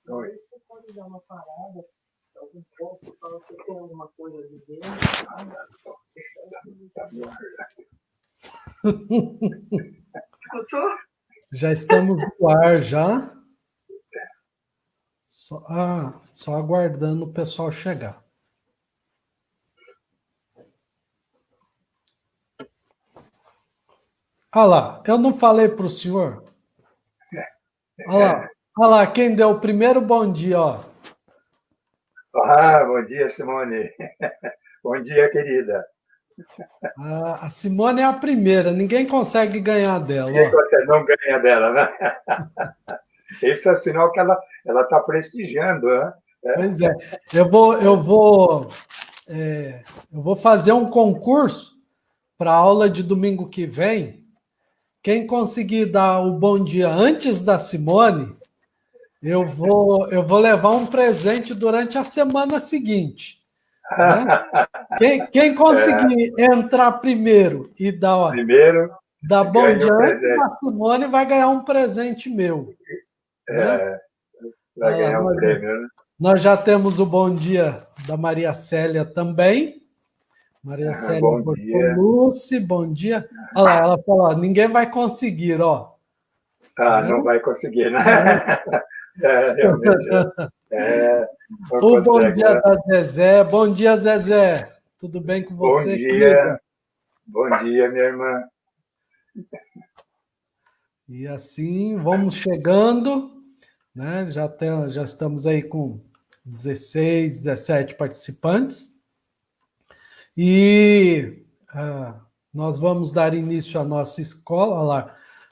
Oi. Você pode dar uma parada, algum pouco, fala se tem alguma coisa ali dentro. Escutou? Já estamos no ar, já. Só aguardando o pessoal chegar. Olha lá, eu não falei para o senhor? Olha lá, quem deu o primeiro bom dia, ó. Bom dia, Simone. Bom dia, querida. A Simone é a primeira, ninguém consegue ganhar dela, Por que ó. você não ganha dela, né? Esse é sinal que ela está prestigiando, né? Pois é, eu vou fazer um concurso para a aula de domingo que vem. Quem conseguir dar o bom dia antes da Simone, eu vou levar um presente durante a semana seguinte, né? Quem conseguir entrar primeiro e Primeiro, dar bom ganha dia o antes presente. da Simone vai ganhar um presente meu, né? Vai Olha lá, ganhar um prêmio, né? nós já temos o bom dia da Maria Célia também. Maria Célia Bom dia. Bortolucci, bom dia. Olha lá, ela falou, ó, ninguém vai conseguir, ó. Não vai conseguir, né? Realmente. Não O bom consegue, dia né? da Zezé. Bom dia, Zezé. Tudo bem com Bom você, dia. querida? Bom dia, minha irmã. E assim, vamos chegando, né? Já estamos aí com 16, 17 participantes. E nós vamos dar início à nossa escola. Olha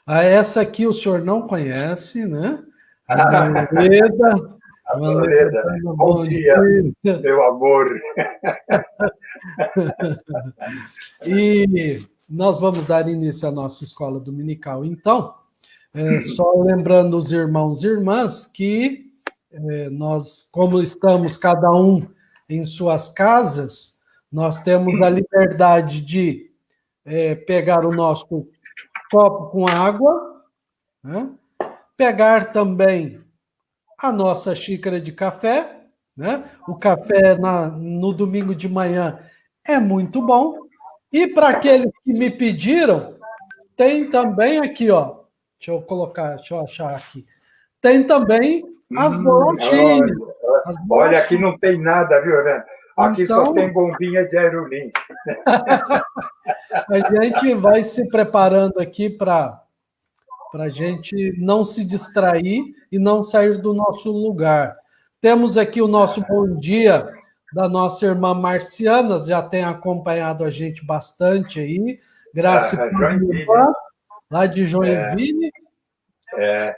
lá. Essa aqui o senhor não conhece, né? A Manleda. Manleda, Loreda, bom bom dia, dia. meu amor. E nós vamos dar início à nossa escola dominical. Então, só lembrando os irmãos e irmãs que nós, como estamos cada um em suas casas, nós temos a liberdade de pegar o nosso copo com água, né? Pegar também a nossa xícara de café, né? O café no domingo de manhã é muito bom. E para aqueles que me pediram, tem também aqui, ó. Deixa eu achar aqui. Tem também as bolachinhas. Olha, As olha, aqui bolachinhas. não tem nada, viu, Renan? Aqui só Então, tem bombinha de aerolim. a gente vai se preparando aqui para a gente não se distrair e não sair do nosso lugar. Temos aqui o nosso bom dia da nossa irmã Marciana, já tem acompanhado a gente bastante aí. Graça e Joinville, irmã, lá de Joinville. é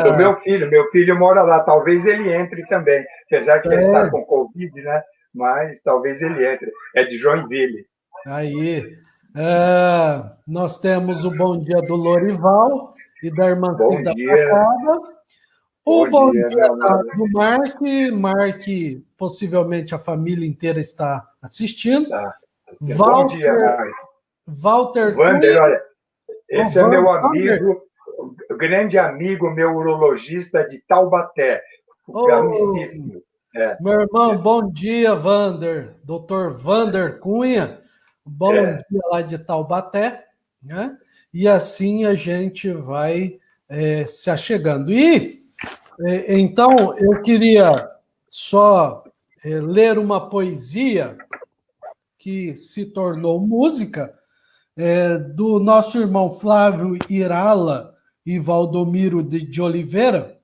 do meu filho. Meu filho mora lá. Talvez ele entre também. Apesar que ele está com Covid, né? Mas talvez ele entre. É de Joinville. Aí. Nós temos o bom dia do Lorival e da irmã Bom Cida dia. Facada. O Bom bom dia, dia meu amado. do Mark. Mark, possivelmente a família inteira está assistindo. Tá. Bom dia, Walter, Mário. Walter Wander, Cunha. olha, esse é meu Wander. amigo, grande amigo, meu urologista de Taubaté, o Oh, amicíssimo. meu irmão, bom dia, Wander. Doutor Wander Cunha. Bom dia lá de Taubaté, né? E assim a gente vai se achegando. Então, eu queria só ler uma poesia que se tornou música, do nosso irmão Flávio Irala e Valdomiro de Oliveira,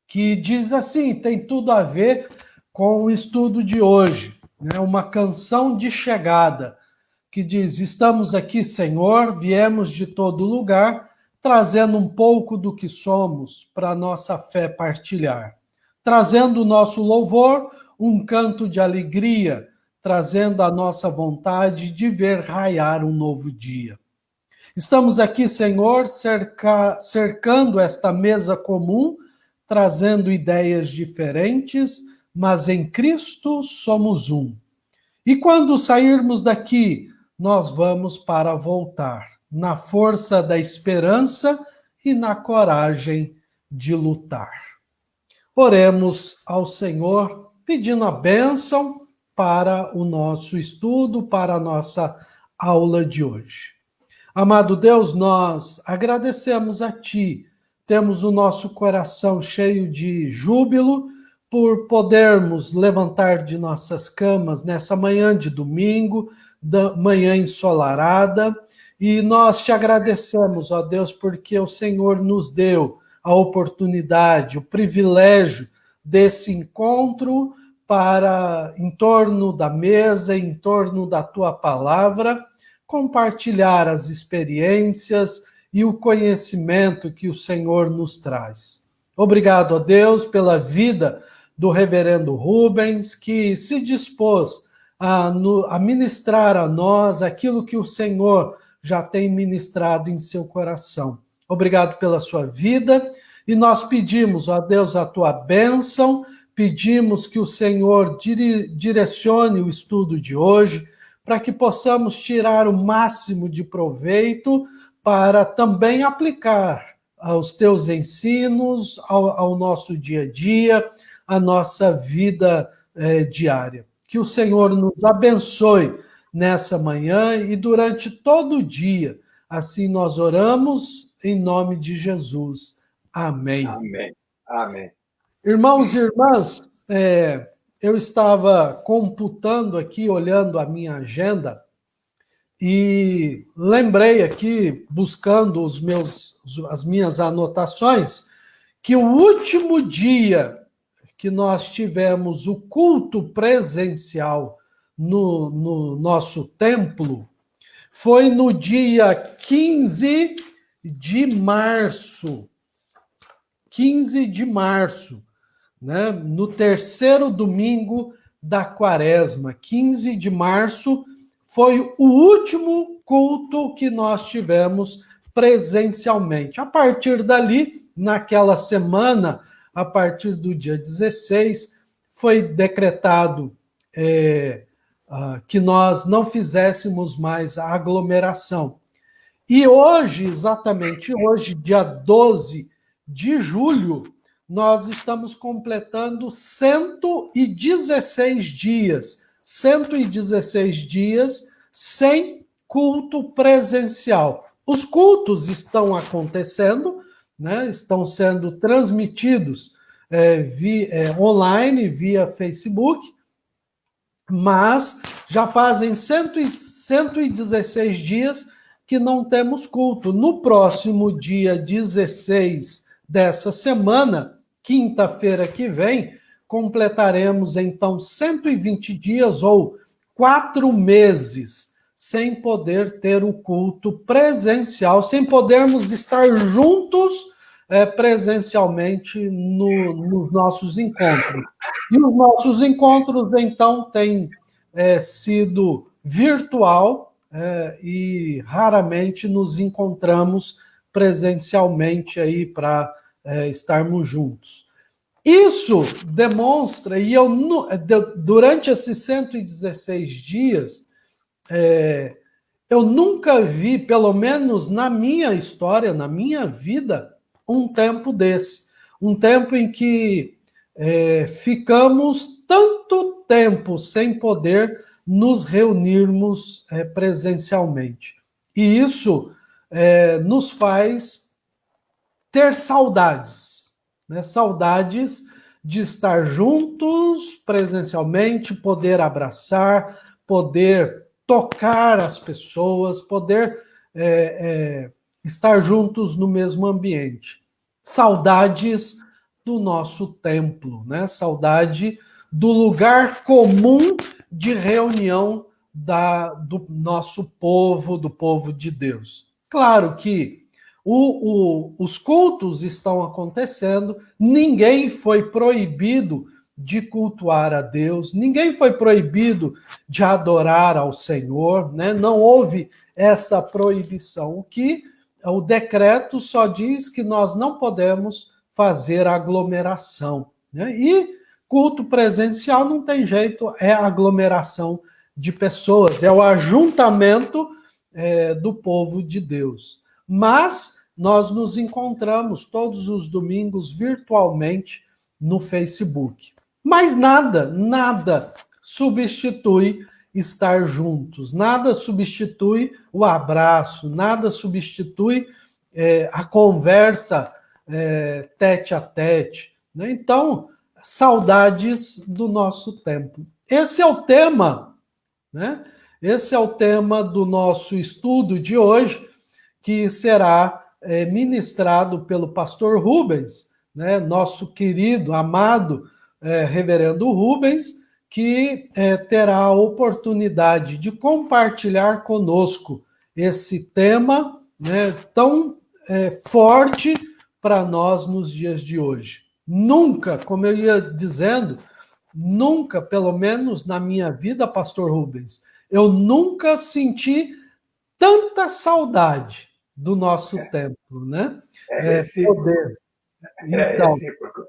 que diz assim, tem tudo a ver com o estudo de hoje, né? Uma canção de chegada, que diz, estamos aqui, Senhor, viemos de todo lugar, trazendo um pouco do que somos para a nossa fé partilhar, trazendo o nosso louvor, um canto de alegria, trazendo a nossa vontade de ver raiar um novo dia. Estamos aqui, Senhor, cercando esta mesa comum, trazendo ideias diferentes, mas em Cristo somos um. E quando sairmos daqui, nós vamos para voltar, na força da esperança e na coragem de lutar. Oremos ao Senhor, pedindo a bênção para o nosso estudo, para a nossa aula de hoje. Amado Deus, nós agradecemos a Ti, temos o nosso coração cheio de júbilo por podermos levantar de nossas camas nessa manhã de domingo, da manhã ensolarada, e nós te agradecemos, ó Deus, porque o Senhor nos deu a oportunidade, o privilégio desse encontro para, em torno da mesa, em torno da Tua palavra, compartilhar as experiências e o conhecimento que o Senhor nos traz. Obrigado a Deus pela vida do reverendo Rubens, que se dispôs a ministrar a nós aquilo que o Senhor já tem ministrado em seu coração. Obrigado pela sua vida, e nós pedimos, ó Deus, a tua bênção, pedimos que o Senhor direcione o estudo de hoje, para que possamos tirar o máximo de proveito para também aplicar aos teus ensinos, ao nosso dia a dia, à nossa vida diária. Que o Senhor nos abençoe nessa manhã e durante todo o dia. Assim nós oramos em nome de Jesus. Amém. Amém. Amém. Irmãos e irmãs, eu estava computando aqui, olhando a minha agenda, e lembrei aqui, buscando as minhas anotações, que o último dia que nós tivemos o culto presencial no nosso templo foi no dia 15 de março. 15 de março, né? No terceiro domingo da quaresma. 15 de março foi o último culto que nós tivemos presencialmente. A partir dali, naquela semana, a partir do dia 16, foi decretado que nós não fizéssemos mais a aglomeração. E hoje, exatamente hoje, dia 12 de julho, nós estamos completando 116 dias. 116 dias sem culto presencial. Os cultos estão acontecendo, né? Estão sendo transmitidos online, via Facebook, mas já fazem 116 dias que não temos culto. No próximo dia 16 dessa semana, quinta-feira que vem, completaremos então 120 dias ou 4 meses sem poder ter o culto presencial, sem podermos estar juntos presencialmente nos nossos encontros. E os nossos encontros, então, têm sido virtual e raramente nos encontramos presencialmente aí para estarmos juntos. Isso demonstra, e durante esses 116 dias, eu nunca vi, pelo menos na minha história, na minha vida, um tempo desse. Um tempo em que ficamos tanto tempo sem poder nos reunirmos presencialmente. E isso nos faz ter saudades, né? Saudades de estar juntos presencialmente, poder abraçar, poder tocar as pessoas, poder estar juntos no mesmo ambiente. Saudades do nosso templo, né? Saudade do lugar comum de reunião do nosso povo, do povo de Deus. Claro que os cultos estão acontecendo, ninguém foi proibido de cultuar a Deus, ninguém foi proibido de adorar ao Senhor, né? Não houve essa proibição. O decreto só diz que nós não podemos fazer aglomeração, né? E culto presencial não tem jeito, é aglomeração de pessoas, é o ajuntamento do povo de Deus. Mas nós nos encontramos todos os domingos virtualmente no Facebook. Mas nada substitui estar juntos, nada substitui o abraço, nada substitui a conversa tete a tete. Né? Então, saudades do nosso tempo. Esse é o tema, né? Esse é o tema do nosso estudo de hoje, que será ministrado pelo pastor Rubens, né? Nosso querido, amado reverendo Rubens, que terá a oportunidade de compartilhar conosco esse tema, né, tão forte para nós nos dias de hoje. Nunca, como eu ia dizendo, nunca, pelo menos na minha vida, pastor Rubens, eu nunca senti tanta saudade do nosso tempo, né? Poder. Então, recíproco.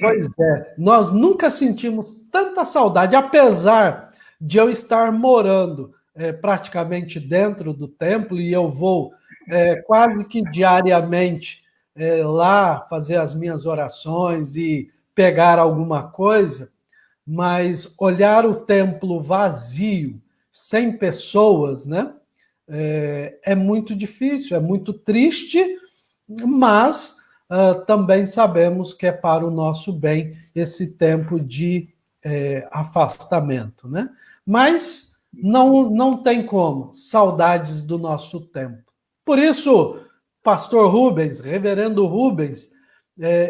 Pois é, nós nunca sentimos tanta saudade, apesar de eu estar morando praticamente dentro do templo, e eu vou quase que diariamente lá fazer as minhas orações e pegar alguma coisa, mas olhar o templo vazio, sem pessoas, né? É muito difícil, é muito triste, mas também sabemos que é para o nosso bem esse tempo de afastamento, né? Mas não tem como, saudades do nosso tempo. Por isso, pastor Rubens, reverendo Rubens,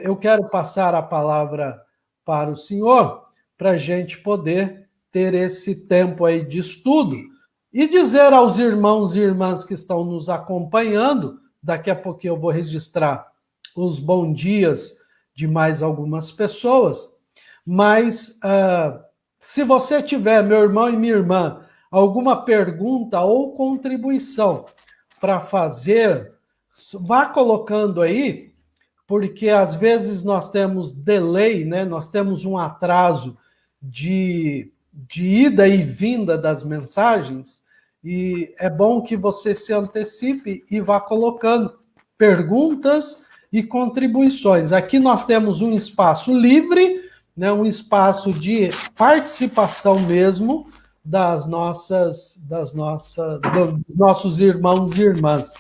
eu quero passar a palavra para o senhor, para a gente poder ter esse tempo aí de estudo e dizer aos irmãos e irmãs que estão nos acompanhando, daqui a pouquinho eu vou registrar os bons dias de mais algumas pessoas, mas se você tiver, meu irmão e minha irmã, alguma pergunta ou contribuição para fazer, vá colocando aí, porque às vezes nós temos delay, né? Nós temos um atraso de ida e vinda das mensagens, e é bom que você se antecipe e vá colocando perguntas e contribuições. Aqui nós temos um espaço livre, né, um espaço de participação mesmo dos nossos irmãos e irmãs.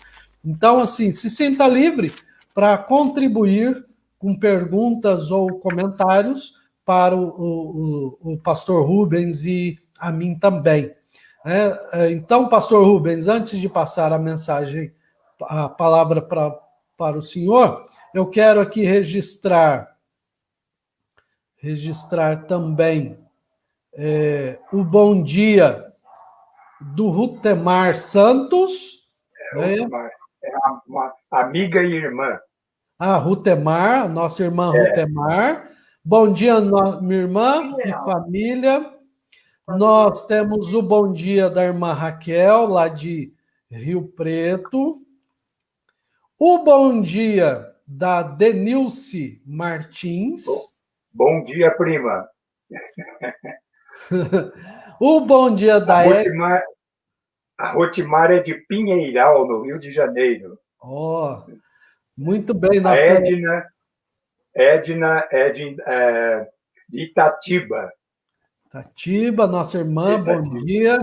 Então, assim, se sinta livre para contribuir com perguntas ou comentários para o pastor Rubens e a mim também. Então, pastor Rubens, antes de passar a mensagem, a palavra para o senhor, eu quero aqui registrar também o bom dia do Rutemar Santos. Rutemar. É uma amiga e irmã. Rutemar, nossa irmã Rutemar. Bom dia, minha irmã e família. Nós temos o bom dia da irmã Raquel, lá de Rio Preto. O bom dia da Denilce Martins. Bom dia, prima. O bom dia da A Rutemar é de Pinheiral, no Rio de Janeiro. Muito bem. A Edna é de Itatiba. Itatiba, nossa irmã, Itatiba. Bom dia.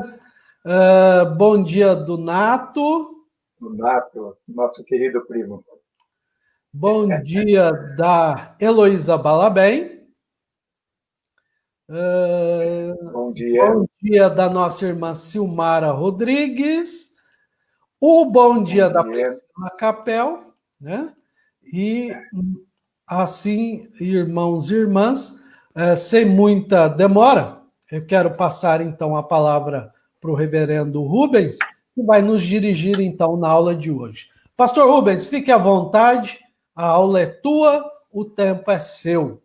Bom dia do Nato. Do Nato, nosso querido primo. Bom dia da Heloísa Balabem. Bom dia. Bom dia da nossa irmã Silmara Rodrigues. O bom dia da Priscila Capel, né? E assim, irmãos e irmãs, sem muita demora, eu quero passar então a palavra para o reverendo Rubens, que vai nos dirigir então na aula de hoje. Pastor Rubens, fique à vontade, a aula é tua, o tempo é seu.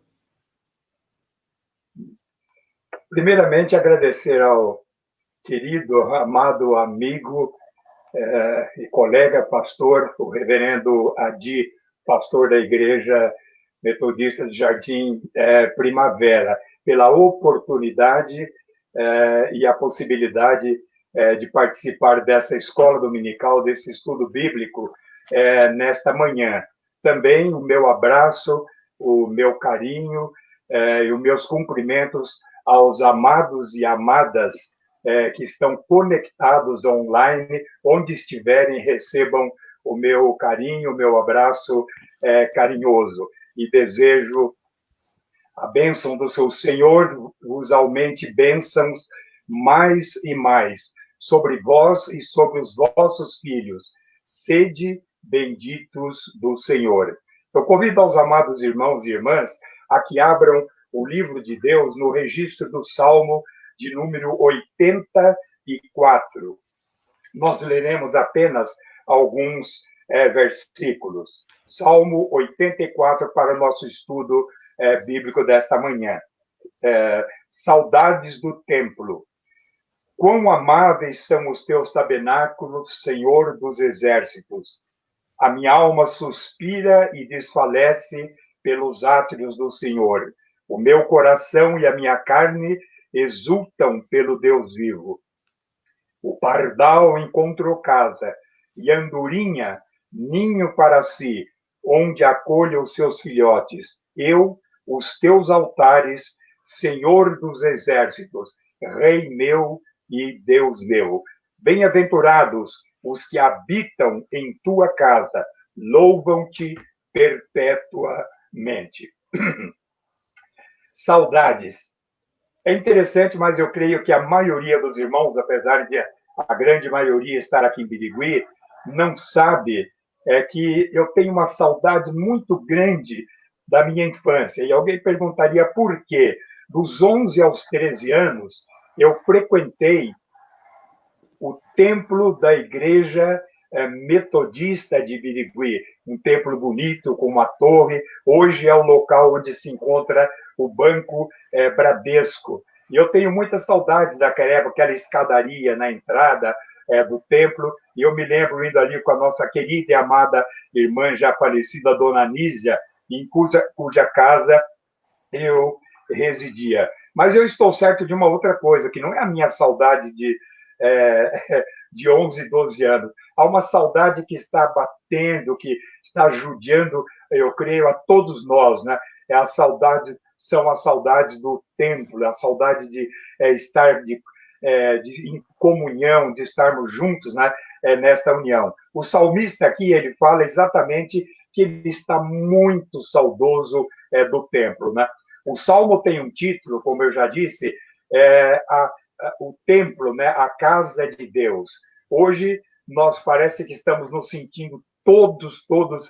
Primeiramente, agradecer ao querido, amado amigo e colega pastor, o reverendo Adi, pastor da Igreja Metodista de Jardim Primavera, pela oportunidade e a possibilidade de participar dessa escola dominical, desse estudo bíblico nesta manhã. Também o meu abraço, o meu carinho e os meus cumprimentos aos amados e amadas que estão conectados online, onde estiverem, recebam o meu carinho, o meu abraço carinhoso. E desejo a bênção do seu Senhor vos aumente bênçãos mais e mais sobre vós e sobre os vossos filhos. Sede benditos do Senhor. Eu convido aos amados irmãos e irmãs a que abram o livro de Deus no registro do Salmo de número 84. Nós leremos apenas alguns versículos. Salmo 84 para o nosso estudo bíblico desta manhã. Saudades do templo. Quão amáveis são os teus tabernáculos, Senhor dos exércitos. A minha alma suspira e desfalece pelos átrios do Senhor. O meu coração e a minha carne exultam pelo Deus vivo. O pardal encontrou casa, e a andorinha ninho para si, onde acolha os seus filhotes. Eu, os teus altares, Senhor dos exércitos, Rei meu e Deus meu. Bem-aventurados os que habitam em tua casa, louvam-te perpetuamente. Saudades. É interessante, mas eu creio que a maioria dos irmãos, apesar de a grande maioria estar aqui em Birigui, não sabe que eu tenho uma saudade muito grande da minha infância. E alguém perguntaria por quê? Dos 11 aos 13 anos, eu frequentei o templo da igreja metodista de Birigui, um templo bonito, com uma torre. Hoje é o local onde se encontra o Banco Bradesco. E eu tenho muitas saudades daquela época, aquela escadaria na entrada do templo, e eu me lembro indo ali com a nossa querida e amada irmã já falecida, Dona Anísia, em cuja casa eu residia. Mas eu estou certo de uma outra coisa, que não é a minha saudade de 11, 12 anos. Há uma saudade que está batendo, que está judiando, eu creio, a todos nós, né? São as saudades do templo, a saudade de estar em comunhão, de estarmos juntos, né? Nesta união. O salmista aqui, ele fala exatamente que ele está muito saudoso do templo, né? O salmo tem um título, como eu já disse, o templo, né? A casa de Deus. Hoje, nós parece que estamos nos sentindo todos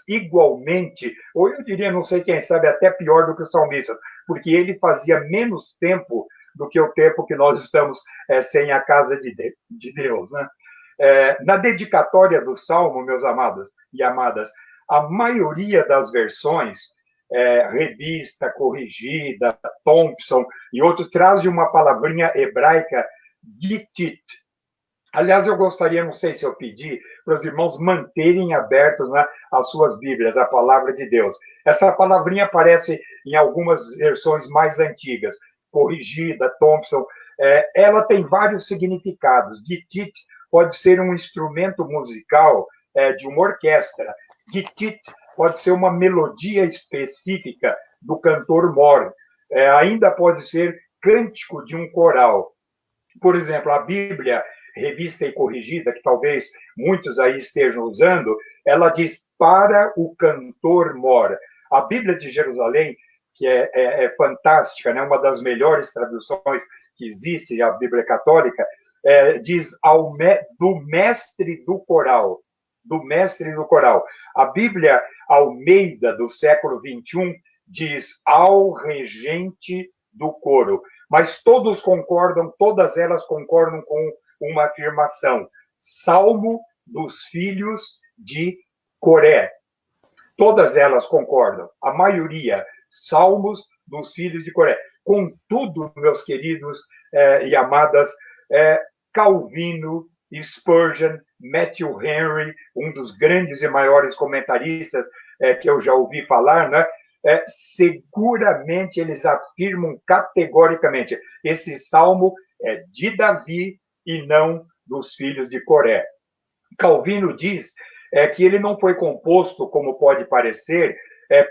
igualmente, ou eu diria, não sei, quem sabe, até pior do que o salmista, porque ele fazia menos tempo do que o tempo que nós estamos sem a casa de Deus, né? Na dedicatória do Salmo, meus amados e amadas, a maioria das versões, revista, corrigida, Thompson e outros, trazem uma palavrinha hebraica, gitit. Aliás, eu gostaria, não sei se eu pedi, para os irmãos manterem abertos, né, as suas Bíblias, a palavra de Deus. Essa palavrinha aparece em algumas versões mais antigas, corrigida, Thompson. Ela tem vários significados. Gitit pode ser um instrumento musical de uma orquestra. Gitit pode ser uma melodia específica do cantor mor. Ainda pode ser cântico de um coral. Por exemplo, a Bíblia revista e corrigida, que talvez muitos aí estejam usando, ela diz para o cantor mor. A Bíblia de Jerusalém, que é fantástica, né? Uma das melhores traduções que existe, a Bíblia católica, diz do mestre do coral. Do mestre do coral. A Bíblia Almeida, do século XXI, diz ao regente do coro. Mas todas elas concordam com uma afirmação: Salmo dos filhos de Coré. Todas elas concordam, a maioria, Salmos dos filhos de Coré. Contudo, meus queridos e amadas, Calvino, Spurgeon, Matthew Henry, um dos grandes e maiores comentaristas que eu já ouvi falar, né? Seguramente eles afirmam categoricamente: esse salmo é de Davi e não dos filhos de Coré. Calvino diz que ele não foi composto, como pode parecer,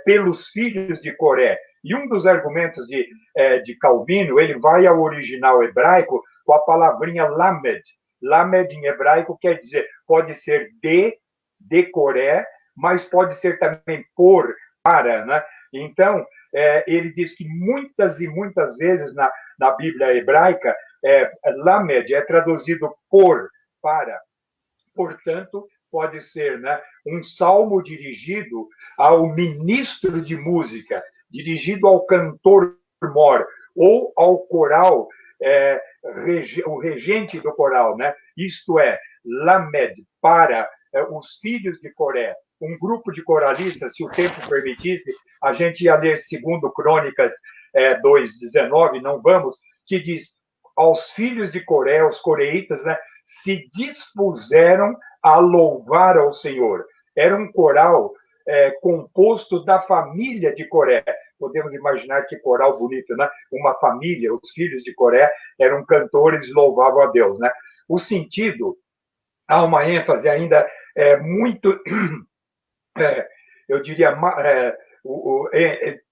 pelos filhos de Coré, E um dos argumentos de Calvino, ele vai ao original hebraico com a palavrinha lamed. Lamed em hebraico quer dizer, pode ser de Coré, mas pode ser também por, para, né? Então, ele diz que muitas e muitas vezes na Bíblia hebraica, lamed é traduzido por, para. Portanto, pode ser, né, um salmo dirigido ao ministro de música, dirigido ao cantor-mor, ou ao coral, o regente do coral, né? Isto é, lamed, para os filhos de Coré. Um grupo de coralistas, se o tempo permitisse, a gente ia ler 2 Crônicas 2:19, não vamos, que diz, aos filhos de Coré, os coreitas, né, se dispuseram a louvar ao Senhor. Era um coral composto da família de Coré. Podemos imaginar que coral bonito, né? Uma família, os filhos de Coré eram cantores e louvavam a Deus, né? O sentido, há uma ênfase ainda muito, eu diria,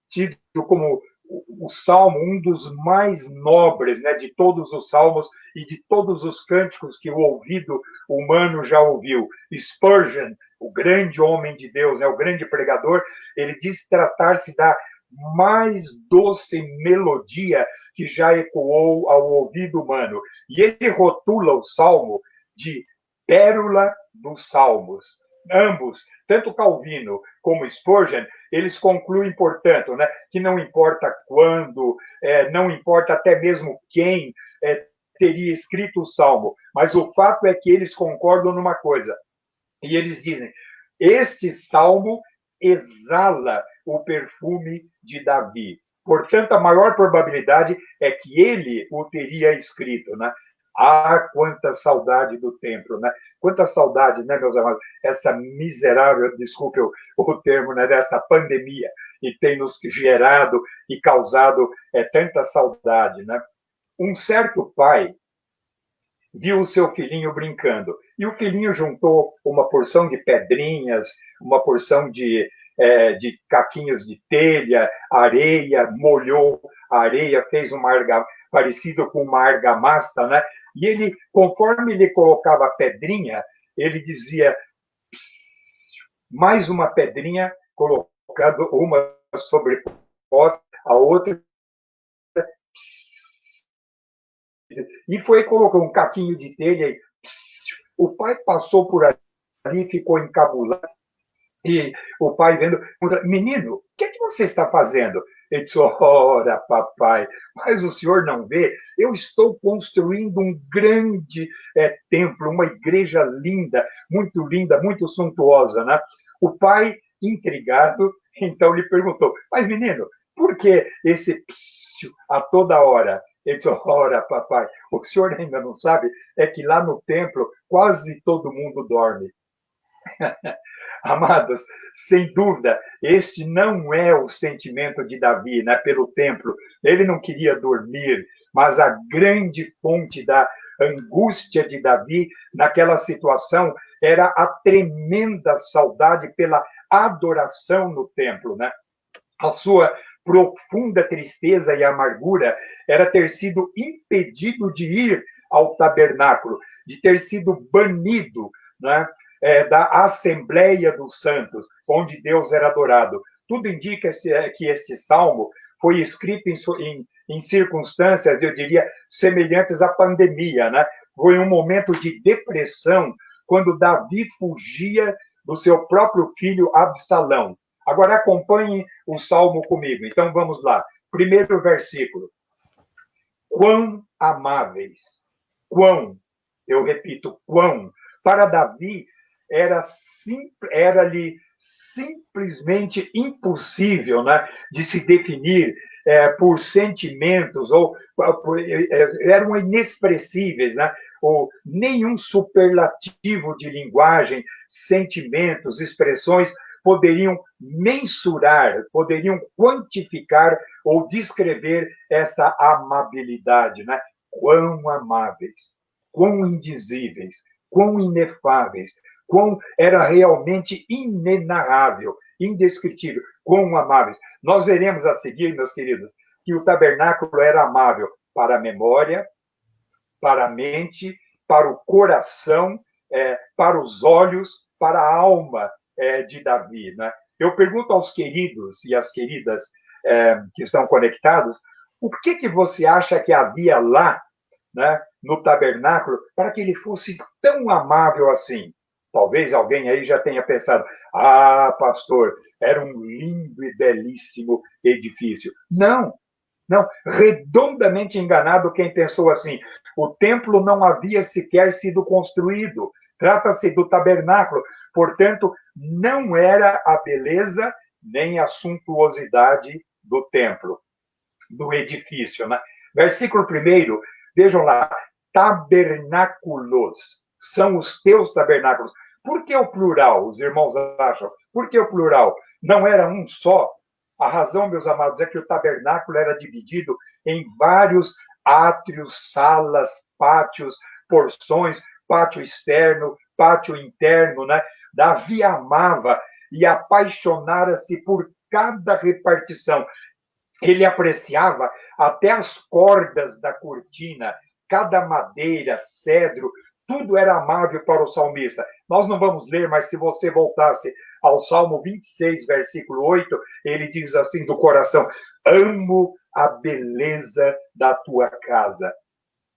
tido como o salmo, um dos mais nobres, né, de todos os salmos e de todos os cânticos que o ouvido humano já ouviu. Spurgeon, o grande homem de Deus, né, o grande pregador, ele diz tratar-se da mais doce melodia que já ecoou ao ouvido humano. E ele rotula o salmo de pérola dos salmos. Ambos, tanto Calvino como Spurgeon, eles concluem, portanto, né, que não importa quando, não importa até mesmo quem teria escrito o Salmo, mas o fato é que eles concordam numa coisa, e eles dizem, este Salmo exala o perfume de Davi. Portanto, a maior probabilidade é que ele o teria escrito, né? Ah, quanta saudade do templo, né? Quanta saudade, né, meus amados? Essa miserável, desculpe o termo, né, dessa pandemia, que tem nos gerado e causado tanta saudade, né? Um certo pai viu o seu filhinho brincando, e o filhinho juntou uma porção de pedrinhas, uma porção de caquinhos de telha, areia, molhou a areia, fez parecido com uma argamassa, né? E ele, conforme ele colocava a pedrinha, ele dizia mais uma pedrinha, colocando uma sobreposta a outra, e foi colocando um caquinho de telha e o pai passou por ali, ficou encabulado, e o pai vendo, menino, o que é que você está fazendo? Ele disse, ora, papai, mas o senhor não vê? Eu estou construindo um grande templo, uma igreja linda, muito suntuosa, né? O pai, intrigado, então lhe perguntou, mas menino, por que esse psiu a toda hora? Ele disse, ora, papai, o que o senhor ainda não sabe é que lá no templo quase todo mundo dorme. Amados, sem dúvida, este não é o sentimento de Davi, né, pelo templo. Ele não queria dormir, mas a grande fonte da angústia de Davi naquela situação era a tremenda saudade pela adoração no templo, né? A sua profunda tristeza e amargura era ter sido impedido de ir ao tabernáculo, de ter sido banido, né, da Assembleia dos Santos, onde Deus era adorado. Tudo indica que este salmo foi escrito em circunstâncias, eu diria, semelhantes à pandemia, né? Foi um momento de depressão, quando Davi fugia do seu próprio filho Absalão. Agora acompanhe o salmo comigo. Então vamos lá. Primeiro versículo. Quão amáveis, quão, eu repito, quão, para Davi era-lhe simplesmente impossível, né, de se definir por sentimentos, ou eram inexpressíveis, né? Ou nenhum superlativo de linguagem, sentimentos, expressões poderiam mensurar, poderiam quantificar ou descrever essa amabilidade, né? Quão amáveis, quão indizíveis, quão inefáveis, quão era realmente inenarrável, indescritível. quão amáveis. Nós veremos a seguir, meus queridos, que o tabernáculo era amável para a memória, para a mente, para o coração, para os olhos, para a alma de Davi. Né? Eu pergunto aos queridos e às queridas que estão conectados, o que você acha que havia lá, né, no tabernáculo, para que ele fosse tão amável assim? Talvez alguém aí já tenha pensado, pastor, era um lindo e belíssimo edifício. Não, não, redondamente enganado quem pensou assim. O templo não havia sequer sido construído. Trata-se do tabernáculo. Portanto, não era a beleza nem a suntuosidade do templo, do edifício. Né? Versículo 1, vejam lá, tabernáculos, são os teus tabernáculos. Por que o plural, os irmãos acham? Por que o plural? Não era um só? A razão, meus amados, é que o tabernáculo era dividido em vários átrios, salas, pátios, porções, pátio externo, pátio interno, né? Davi amava e apaixonara-se por cada repartição. Ele apreciava até as cordas da cortina, cada madeira, cedro, tudo era amável para o salmista. Nós não vamos ler, mas se você voltasse ao Salmo 26, versículo 8, ele diz assim do coração: amo a beleza da tua casa.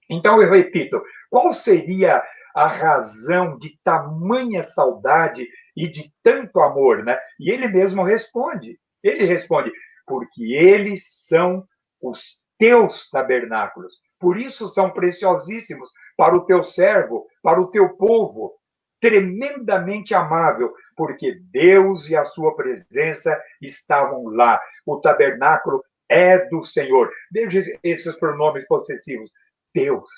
Então eu repito, qual seria a razão de tamanha saudade e de tanto amor, né? E ele mesmo responde. Ele responde: porque eles são os teus tabernáculos. Por isso são preciosíssimos para o teu servo, para o teu povo, tremendamente amável, porque Deus e a sua presença estavam lá. O tabernáculo é do Senhor. Veja esses pronomes possessivos. Deus,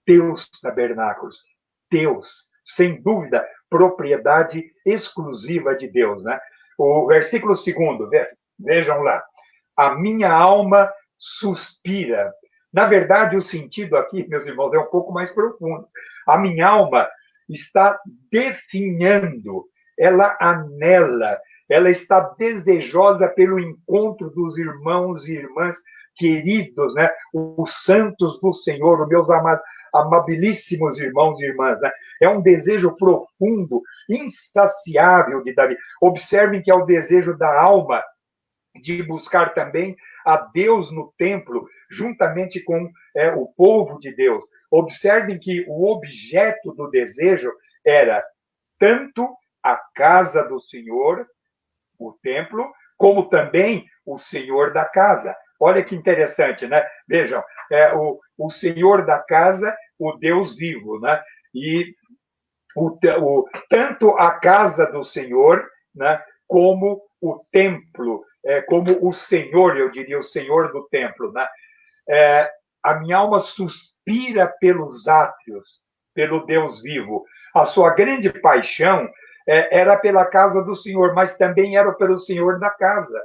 teus tabernáculos, teus, sem dúvida, propriedade exclusiva de Deus, né? O versículo 2, vejam lá. A minha alma suspira. Na verdade, o sentido aqui, meus irmãos, é um pouco mais profundo. A minha alma está definhando, ela anela, ela está desejosa pelo encontro dos irmãos e irmãs queridos, né? Os santos do Senhor, os meus amabilíssimos irmãos e irmãs, né? É um desejo profundo, insaciável de Davi. Observem que é o desejo da alma de buscar também a Deus no templo, juntamente com o povo de Deus. Observem que o objeto do desejo era tanto a casa do Senhor, o templo, como também o Senhor da casa. Olha que interessante, né? Vejam, o Senhor da casa, o Deus vivo, né? E tanto a casa do Senhor, né, como o templo, como o Senhor, eu diria, o Senhor do templo, né? A minha alma suspira pelos átrios, pelo Deus vivo. A sua grande paixão era pela casa do Senhor, mas também era pelo Senhor da casa.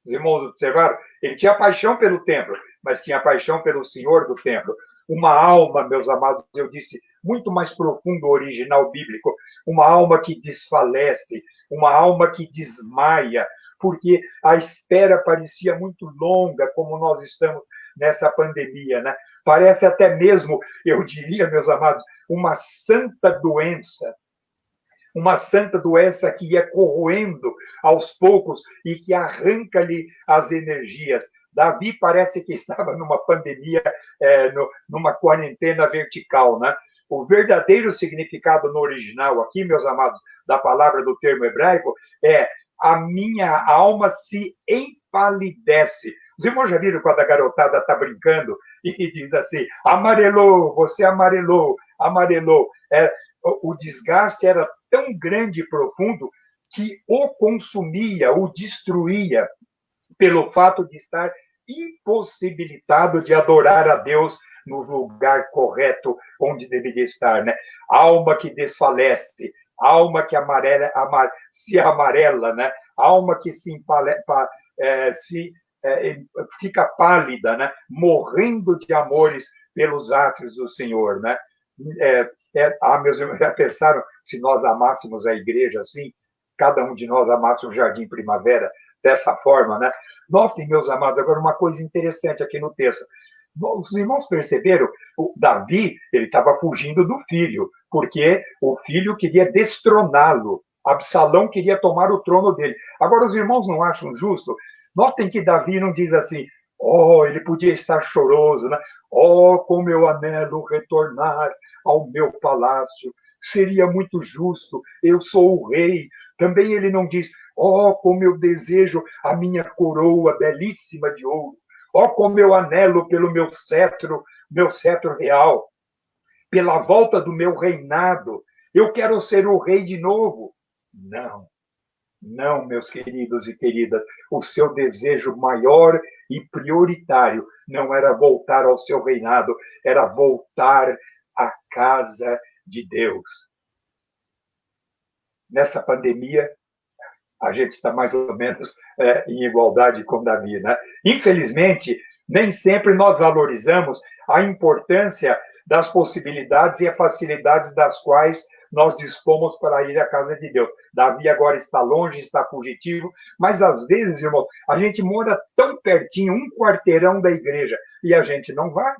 Os irmãos observaram? Ele tinha paixão pelo templo, mas tinha paixão pelo Senhor do templo. Uma alma, meus amados, eu disse, muito mais profundo o original bíblico, uma alma que desfalece, uma alma que desmaia, porque a espera parecia muito longa, como nós estamos nessa pandemia, né? Parece até mesmo, eu diria, meus amados, uma santa doença que ia corroendo aos poucos e que arranca-lhe as energias. Davi parece que estava numa pandemia, numa quarentena vertical, né? O verdadeiro significado no original aqui, meus amados, da palavra do termo hebraico, é a minha alma se empalidece. Os irmãos já viram quando a garotada está brincando e diz assim, amarelou, você amarelou, amarelou. O desgaste era tão grande e profundo que o consumia, o destruía, pelo fato de estar impossibilitado de adorar a Deus no lugar correto onde deveria estar, né? Alma que desfalece, alma que se amarela, né? Alma que fica pálida, né? Morrendo de amores pelos atos do Senhor, né? Meus irmãos, já pensaram se nós amássemos a igreja assim? Cada um de nós amasse um jardim primavera, dessa forma, né? Notem, meus amados, agora uma coisa interessante aqui no texto. Os irmãos perceberam, o Davi, ele estava fugindo do filho, porque o filho queria destroná-lo. Absalão queria tomar o trono dele. Agora, os irmãos não acham justo? Notem que Davi não diz assim, oh, ele podia estar choroso, né? Oh, como eu anelo retornar ao meu palácio. Seria muito justo, eu sou o rei. Também ele não diz, oh, como eu desejo a minha coroa belíssima de ouro. Oh, como eu anelo pelo meu cetro real, pela volta do meu reinado. Eu quero ser o rei de novo. Não, não, meus queridos e queridas. O seu desejo maior e prioritário não era voltar ao seu reinado, era voltar à casa de Deus. Nessa pandemia, a gente está mais ou menos em igualdade com Davi, né? Infelizmente, nem sempre nós valorizamos a importância das possibilidades e as facilidades das quais nós dispomos para ir à casa de Deus. Davi agora está longe, está fugitivo, mas às vezes, irmão, a gente mora tão pertinho, um quarteirão da igreja, e a gente não vai.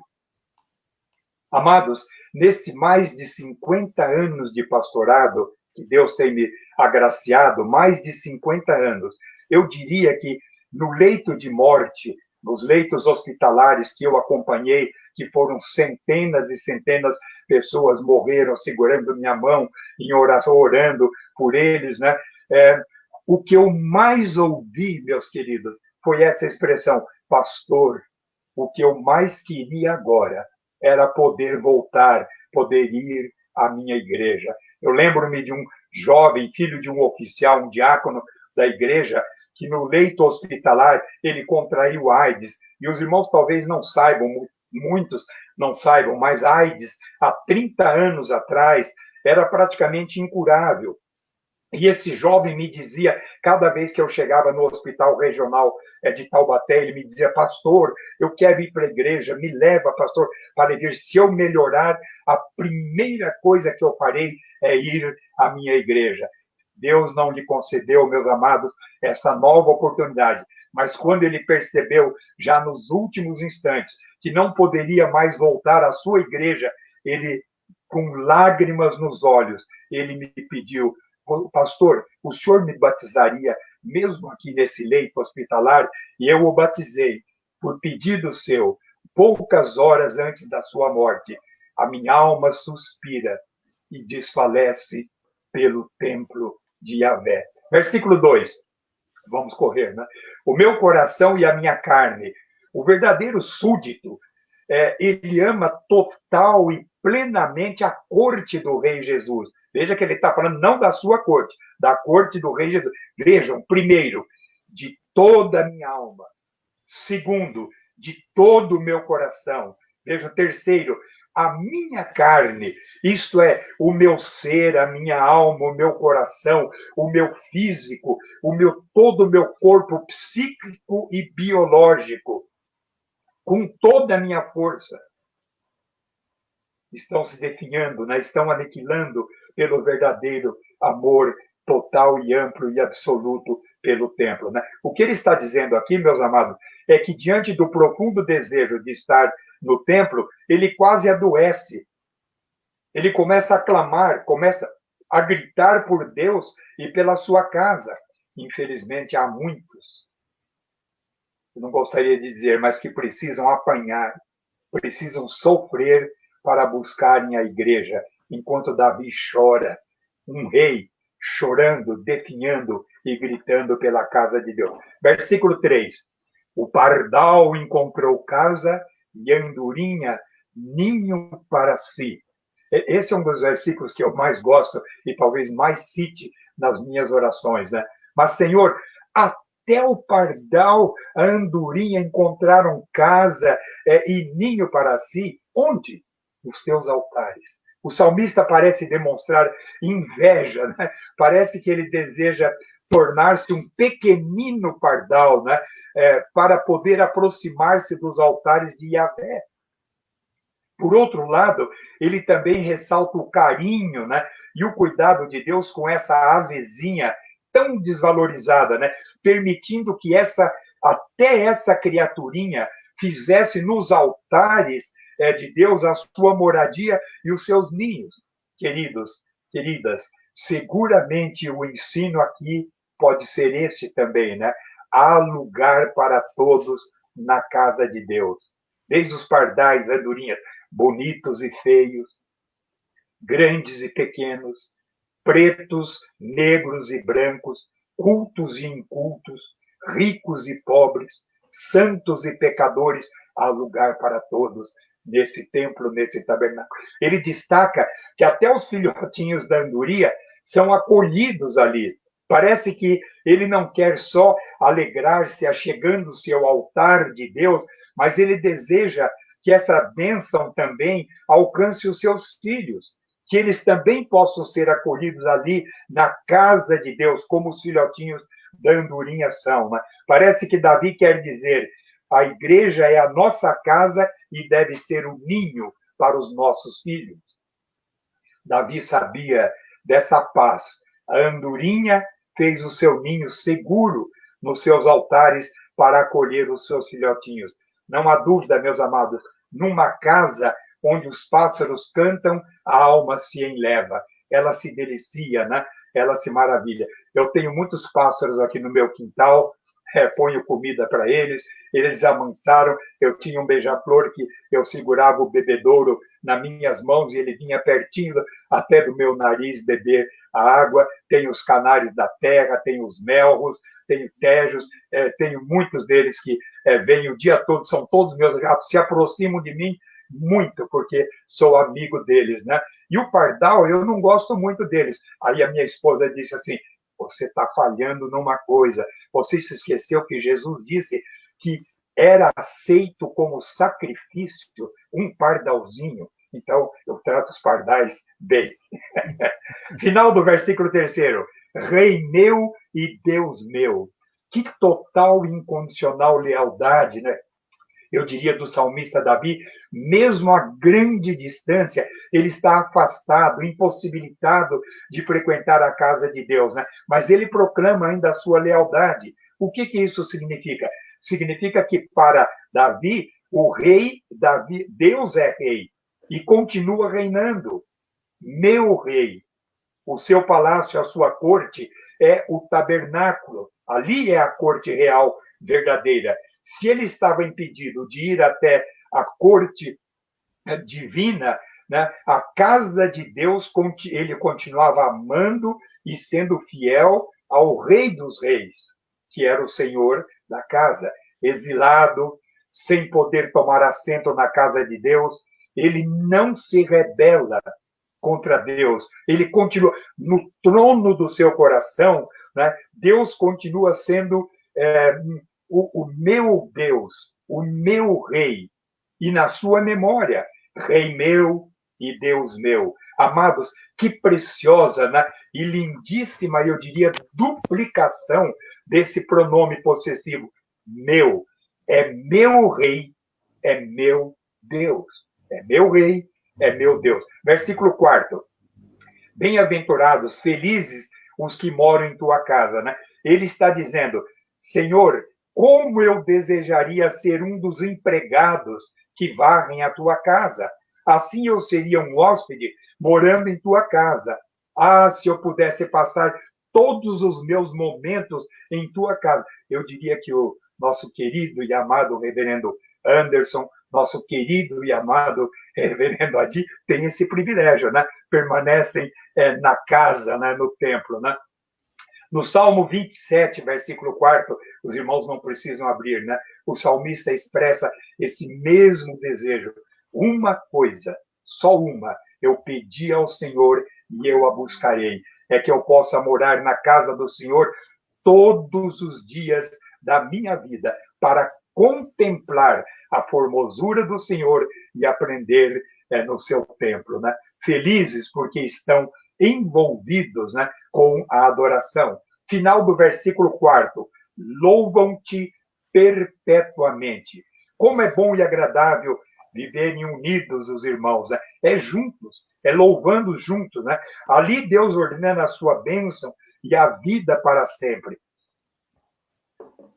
Amados, nesse mais de 50 anos de pastorado, que Deus tem me agraciado, mais de 50 anos, eu diria que no leito de morte, nos leitos hospitalares que eu acompanhei, que foram centenas e centenas de pessoas morreram segurando minha mão, em oração, orando por eles, né? O que eu mais ouvi, meus queridos, foi essa expressão, pastor, o que eu mais queria agora era poder voltar, poder ir à minha igreja. Eu lembro-me de um jovem, filho de um oficial, um diácono da igreja, que no leito hospitalar ele contraiu AIDS. E os irmãos talvez não saibam, muitos não saibam, mas AIDS, há 30 anos atrás, era praticamente incurável. E esse jovem me dizia, cada vez que eu chegava no hospital regional de Taubaté, ele me dizia, pastor, eu quero ir para a igreja, me leva, pastor, para a igreja. Se eu melhorar, a primeira coisa que eu farei é ir à minha igreja. Deus não lhe concedeu, meus amados, essa nova oportunidade. Mas quando ele percebeu, já nos últimos instantes, que não poderia mais voltar à sua igreja, ele, com lágrimas nos olhos, ele me pediu, pastor, o senhor me batizaria mesmo aqui nesse leito hospitalar? E eu o batizei por pedido seu, poucas horas antes da sua morte. A minha alma suspira e desfalece pelo templo de Yahvé. Versículo 2. Vamos correr, né? O meu coração e a minha carne. O verdadeiro súdito, ele ama total e plenamente a corte do Rei Jesus. Veja que ele está falando não da sua corte, da corte do Rei Jesus. Vejam, primeiro, de toda a minha alma. Segundo, de todo o meu coração. Vejam, terceiro, a minha carne, isto é, o meu ser, a minha alma, o meu coração, o meu físico, todo o meu corpo psíquico e biológico, com toda a minha força, estão se definhando, né? Estão aniquilando pelo verdadeiro amor total e amplo e absoluto pelo templo, né? O que ele está dizendo aqui, meus amados, é que diante do profundo desejo de estar no templo, ele quase adoece. Ele começa a clamar, começa a gritar por Deus e pela sua casa. Infelizmente, há muitos, eu não gostaria de dizer, mas que precisam apanhar, precisam sofrer para buscarem a igreja, enquanto Davi chora, um rei chorando, definhando e gritando pela casa de Deus. Versículo 3. O pardal encontrou casa e a andorinha ninho para si. Esse é um dos versículos que eu mais gosto e talvez mais cite nas minhas orações, né? Mas, Senhor, até o pardal, a andorinha encontraram casa e ninho para si. Onde? Nos teus altares. O salmista parece demonstrar inveja, né? Parece que ele deseja tornar-se um pequenino pardal, né? Para poder aproximar-se dos altares de Yahvé. Por outro lado, ele também ressalta o carinho, né? E o cuidado de Deus com essa avezinha tão desvalorizada, né? Permitindo que até essa criaturinha fizesse nos altares de Deus a sua moradia e os seus ninhos. Queridos, queridas, seguramente o ensino aqui pode ser este também, né? Há lugar para todos na casa de Deus. Desde os pardais, andorinhas, bonitos e feios, grandes e pequenos, pretos, negros e brancos, cultos e incultos, ricos e pobres, santos e pecadores, há lugar para todos nesse templo, nesse tabernáculo. Ele destaca que até os filhotinhos da andorinha são acolhidos ali. Parece que ele não quer só alegrar-se achegando-se ao altar de Deus, mas ele deseja que essa bênção também alcance os seus filhos, que eles também possam ser acolhidos ali na casa de Deus, como os filhotinhos da andorinha são. Né? Parece que Davi quer dizer, a igreja é a nossa casa e deve ser o ninho para os nossos filhos. Davi sabia dessa paz. A andorinha fez o seu ninho seguro nos seus altares para acolher os seus filhotinhos. Não há dúvida, meus amados, numa casa onde os pássaros cantam, a alma se enleva. Ela se delicia, né? Ela se maravilha. Eu tenho muitos pássaros aqui no meu quintal, ponho comida para eles, eles amansaram. Eu tinha um beija-flor que eu segurava o bebedouro nas minhas mãos e ele vinha pertinho até do meu nariz beber a água. Tenho os canários da terra, tenho os melros, tenho tejos, tenho muitos deles que vêm o dia todo, são todos meus, se aproximam de mim muito, porque sou amigo deles, né? E o pardal, eu não gosto muito deles. Aí a minha esposa disse assim, você está falhando numa coisa, você se esqueceu que Jesus disse que era aceito como sacrifício um pardalzinho. Então, eu trato os pardais bem. Final do versículo 3º. Rei meu e Deus meu. Que total e incondicional lealdade, né? Eu diria do salmista Davi, mesmo a grande distância, ele está afastado, impossibilitado de frequentar a casa de Deus, né? Mas ele proclama ainda a sua lealdade. O que isso significa? Significa que para Davi, o rei, Deus é rei e continua reinando. Meu rei, o seu palácio, a sua corte é o tabernáculo. Ali é a corte real verdadeira. Se ele estava impedido de ir até a corte divina, né, a casa de Deus, ele continuava amando e sendo fiel ao Rei dos Reis, que era o Senhor da casa. Exilado, sem poder tomar assento na casa de Deus, ele não se rebela contra Deus. Ele continua no trono do seu coração, né? Deus continua sendo o meu Deus, o meu rei, e na sua memória, rei meu e Deus meu. Amados, que preciosa, né? E lindíssima, eu diria, duplicação desse pronome possessivo. Meu, é meu rei, é meu Deus. É meu rei, é meu Deus. Versículo 4. Bem-aventurados, felizes os que moram em tua casa, né? Ele está dizendo, Senhor, como eu desejaria ser um dos empregados que varrem a tua casa. Assim eu seria um hóspede morando em tua casa. Ah, se eu pudesse passar todos os meus momentos em tua casa. Eu diria que o nosso querido e amado reverendo Anderson, nosso querido e amado reverendo Adi, tem esse privilégio, né? Permanecem na casa, né? No templo, né? No Salmo 27, versículo 4, os irmãos não precisam abrir, né? O salmista expressa esse mesmo desejo. Uma coisa, só uma, eu pedi ao Senhor e eu a buscarei. É que eu possa morar na casa do Senhor todos os dias da minha vida, para contemplar a formosura do Senhor e aprender no seu templo, né? Felizes porque estão envolvidos, né, com a adoração. Final do versículo 4. Louvam-te perpetuamente. Como é bom e agradável viverem unidos os irmãos, né? É juntos, é louvando juntos, né? Ali Deus ordena a sua bênção e a vida para sempre.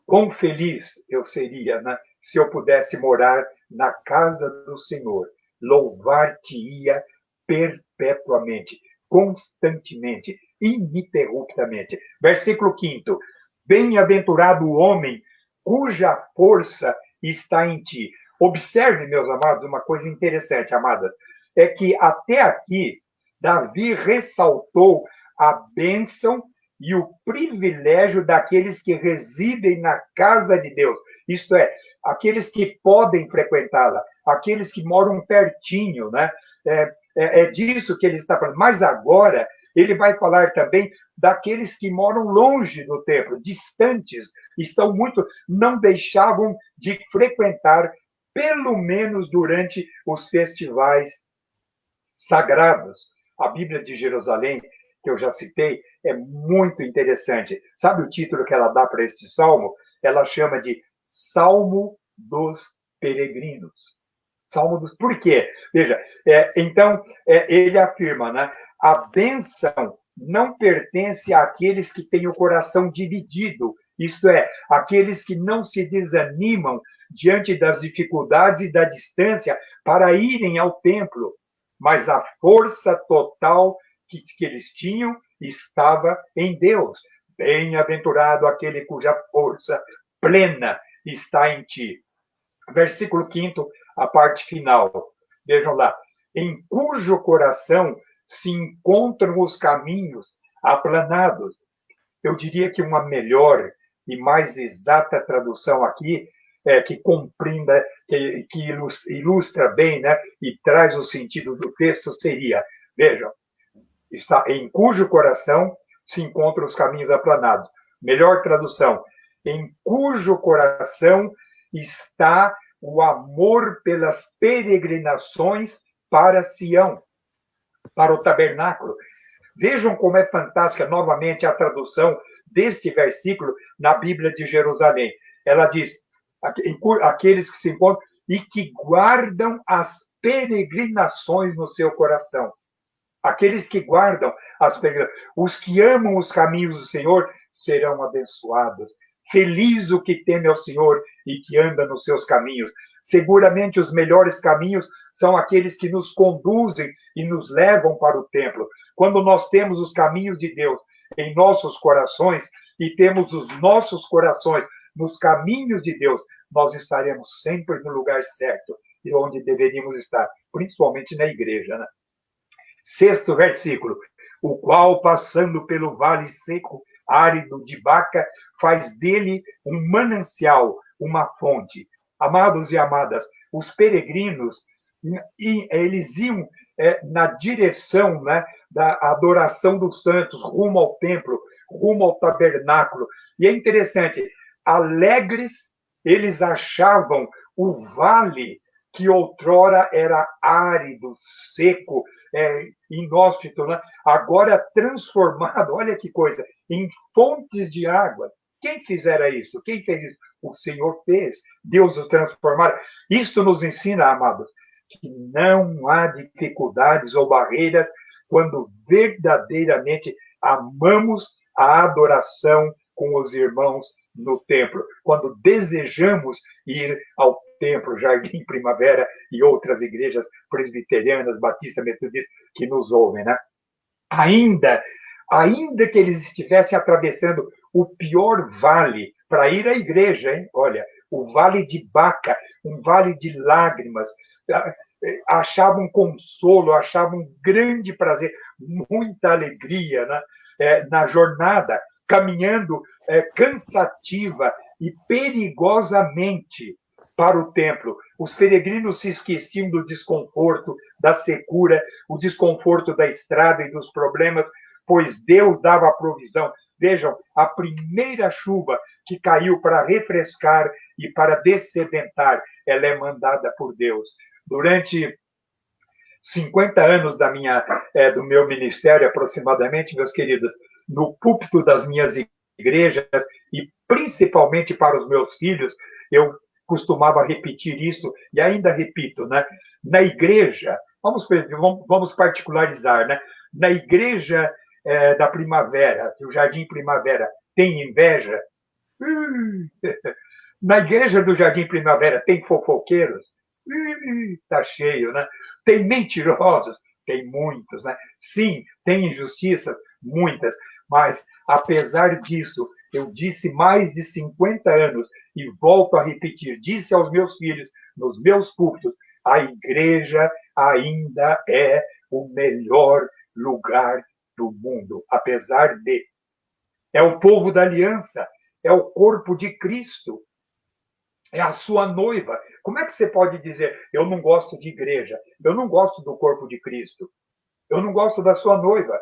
Quão feliz eu seria, né, se eu pudesse morar na casa do Senhor, louvar-te-ia perpetuamente, constantemente, ininterruptamente. Versículo 5. Bem-aventurado o homem cuja força está em ti. Observe, meus amados, uma coisa interessante, amadas, é que até aqui, Davi ressaltou a bênção e o privilégio daqueles que residem na casa de Deus. Isto é, aqueles que podem frequentá-la, aqueles que moram pertinho, né? É disso que ele está falando. Mas agora, ele vai falar também daqueles que moram longe do templo, distantes, estão muito, não deixavam de frequentar, pelo menos durante os festivais sagrados. A Bíblia de Jerusalém, que eu já citei, é muito interessante. Sabe o título que ela dá para este salmo? Ela chama de Salmo dos Peregrinos. Salmo dos... Por quê? Veja, então, ele afirma, né? A bênção não pertence àqueles que têm o coração dividido, isto é, aqueles que não se desanimam diante das dificuldades e da distância para irem ao templo, mas a força total que eles tinham estava em Deus. Bem-aventurado aquele cuja força plena está em ti. Versículo 5, a parte final. Vejam lá. Em cujo coração se encontram os caminhos aplanados. Eu diria que uma melhor e mais exata tradução aqui, que compreenda, que ilustra bem, né, e traz o sentido do texto, seria, vejam, está em cujo coração se encontram os caminhos aplanados. Melhor tradução, em cujo coração está o amor pelas peregrinações para Sião, para o tabernáculo. Vejam como é fantástica, novamente, a tradução deste versículo na Bíblia de Jerusalém. Ela diz, aqueles que se encontram e que guardam as peregrinações no seu coração. Aqueles que guardam as peregrinações. Os que amam os caminhos do Senhor serão abençoados. Feliz o que teme ao Senhor e que anda nos seus caminhos. Seguramente os melhores caminhos são aqueles que nos conduzem e nos levam para o templo. Quando nós temos os caminhos de Deus em nossos corações e temos os nossos corações nos caminhos de Deus, nós estaremos sempre no lugar certo e onde deveríamos estar, principalmente na igreja, né? 6º versículo. O qual, passando pelo vale seco, árido de Baca, faz dele um manancial, uma fonte. Amados e amadas, os peregrinos, eles iam na direção, né, da adoração dos santos, rumo ao templo, rumo ao tabernáculo. E é interessante, alegres, eles achavam o vale que outrora era árido, seco, inóspito, né? Agora transformado, olha que coisa, em fontes de água. Quem fizera isso? Quem fez isso? O Senhor fez. Deus os transformara. Isto nos ensina, amados, que não há dificuldades ou barreiras quando verdadeiramente amamos a adoração com os irmãos no templo, quando desejamos ir ao templo, Jardim Primavera e outras igrejas presbiterianas, batistas, metodistas que nos ouvem, né? Ainda que eles estivessem atravessando o pior vale para ir à igreja, hein? Olha, o vale de Baca, um vale de lágrimas, achavam consolo, achavam grande prazer, muita alegria, né? Na jornada, caminhando cansativa e perigosamente para o templo. Os peregrinos se esqueciam do desconforto, da secura, o desconforto da estrada e dos problemas, pois Deus dava a provisão. Vejam, a primeira chuva que caiu para refrescar e para dessedentar, ela é mandada por Deus. Durante 50 anos do meu ministério, aproximadamente, meus queridos, no púlpito das minhas igrejas, e principalmente para os meus filhos, eu costumava repetir isso, e ainda repito, né? Na igreja, vamos particularizar, né? Na igreja da primavera, que o Jardim Primavera tem inveja. Na igreja do Jardim Primavera tem fofoqueiros? Está cheio, né? Tem mentirosos? Tem muitos, né? Sim, tem injustiças? Muitas. Mas, apesar disso, eu disse mais de 50 anos e volto a repetir, disse aos meus filhos, nos meus púlpitos, a igreja ainda é o melhor lugar do mundo, apesar de. É o povo da aliança, é o corpo de Cristo, é a sua noiva. Como é que você pode dizer, eu não gosto de igreja, eu não gosto do corpo de Cristo, eu não gosto da sua noiva?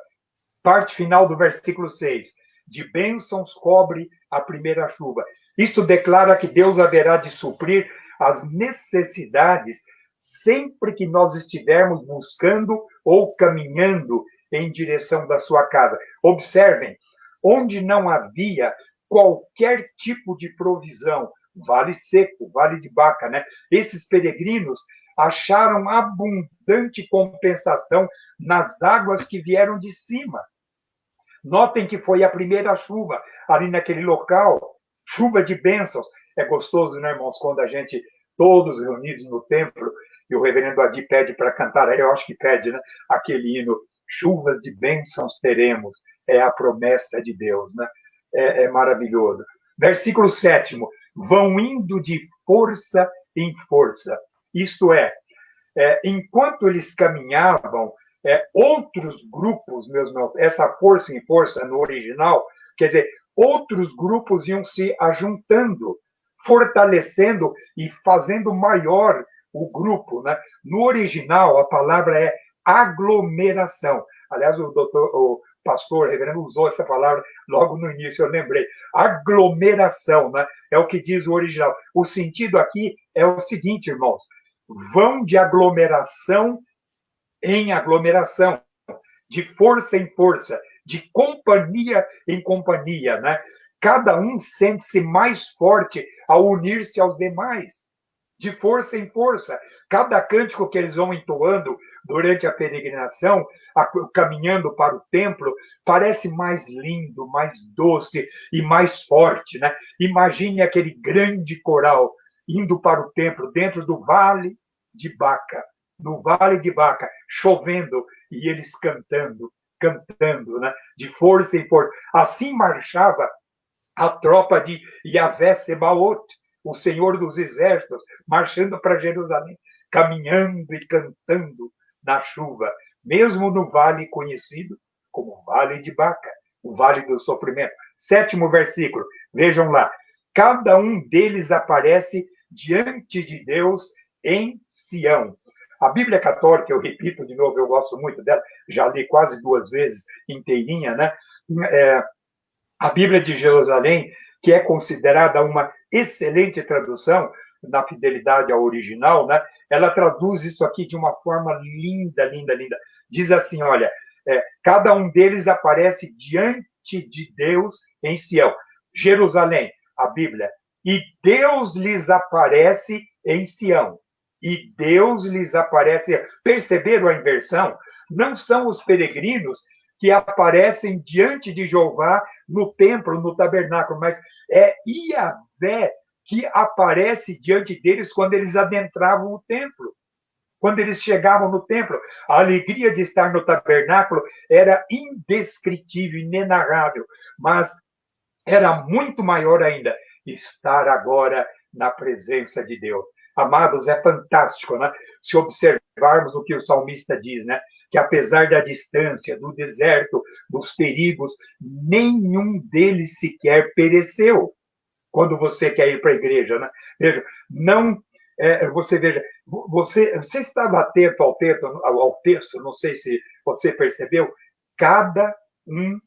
Parte final do versículo 6. De bênçãos cobre a primeira chuva. Isto declara que Deus haverá de suprir as necessidades sempre que nós estivermos buscando ou caminhando em direção da sua casa. Observem, onde não havia qualquer tipo de provisão, vale seco, vale de Baca, né? Esses peregrinos acharam abundante compensação nas águas que vieram de cima. Notem que foi a primeira chuva ali naquele local, chuva de bênçãos. É gostoso, né, irmãos, quando a gente, todos reunidos no templo, e o reverendo Adi pede para cantar, eu acho que pede, né, aquele hino, chuvas de bênçãos teremos, é a promessa de Deus, né? É maravilhoso. Versículo 7, vão indo de força em força. Isto é, enquanto eles caminhavam, outros grupos, meus irmãos, essa força em força no original, quer dizer, outros grupos iam se ajuntando, fortalecendo e fazendo maior o grupo, né? No original, a palavra é aglomeração. Aliás, o pastor, o reverendo, usou essa palavra logo no início, eu lembrei. Aglomeração, né? É o que diz o original. O sentido aqui é o seguinte, irmãos, vão de aglomeração em aglomeração, de força em força, de companhia em companhia, né? Cada um sente-se mais forte ao unir-se aos demais, de força em força. Cada cântico que eles vão entoando durante a peregrinação, caminhando para o templo, parece mais lindo, mais doce e mais forte, né? Imagine aquele grande coral indo para o templo dentro do Vale de Baca, no Vale de Baca, chovendo, e eles cantando, né? De força em força. Assim marchava a tropa de Yahvé Sebaot, o Senhor dos Exércitos, marchando para Jerusalém, caminhando e cantando na chuva, mesmo no vale conhecido como Vale de Baca, o Vale do Sofrimento. 7º versículo, vejam lá. Cada um deles aparece diante de Deus em Sião. A Bíblia Católica, eu repito de novo, eu gosto muito dela, já li quase 2 vezes inteirinha, né? A Bíblia de Jerusalém, que é considerada uma excelente tradução, na fidelidade ao original, né? Ela traduz isso aqui de uma forma linda, linda, linda. Diz assim, olha, cada um deles aparece diante de Deus em Sião. Jerusalém, a Bíblia, e Deus lhes aparece em Sião. E Deus lhes aparece. Perceberam a inversão? Não são os peregrinos que aparecem diante de Jeová no templo, no tabernáculo, mas é Yahvé que aparece diante deles quando eles adentravam o templo. Quando eles chegavam no templo, a alegria de estar no tabernáculo era indescritível, inenarrável, mas era muito maior ainda estar agora na presença de Deus. Amados, é fantástico, né? Se observarmos o que o salmista diz, né? Que apesar da distância, do deserto, dos perigos, nenhum deles sequer pereceu. Quando você quer ir para a igreja, né? Veja, não, você veja, você estava atento ao texto, não sei se você percebeu, cada um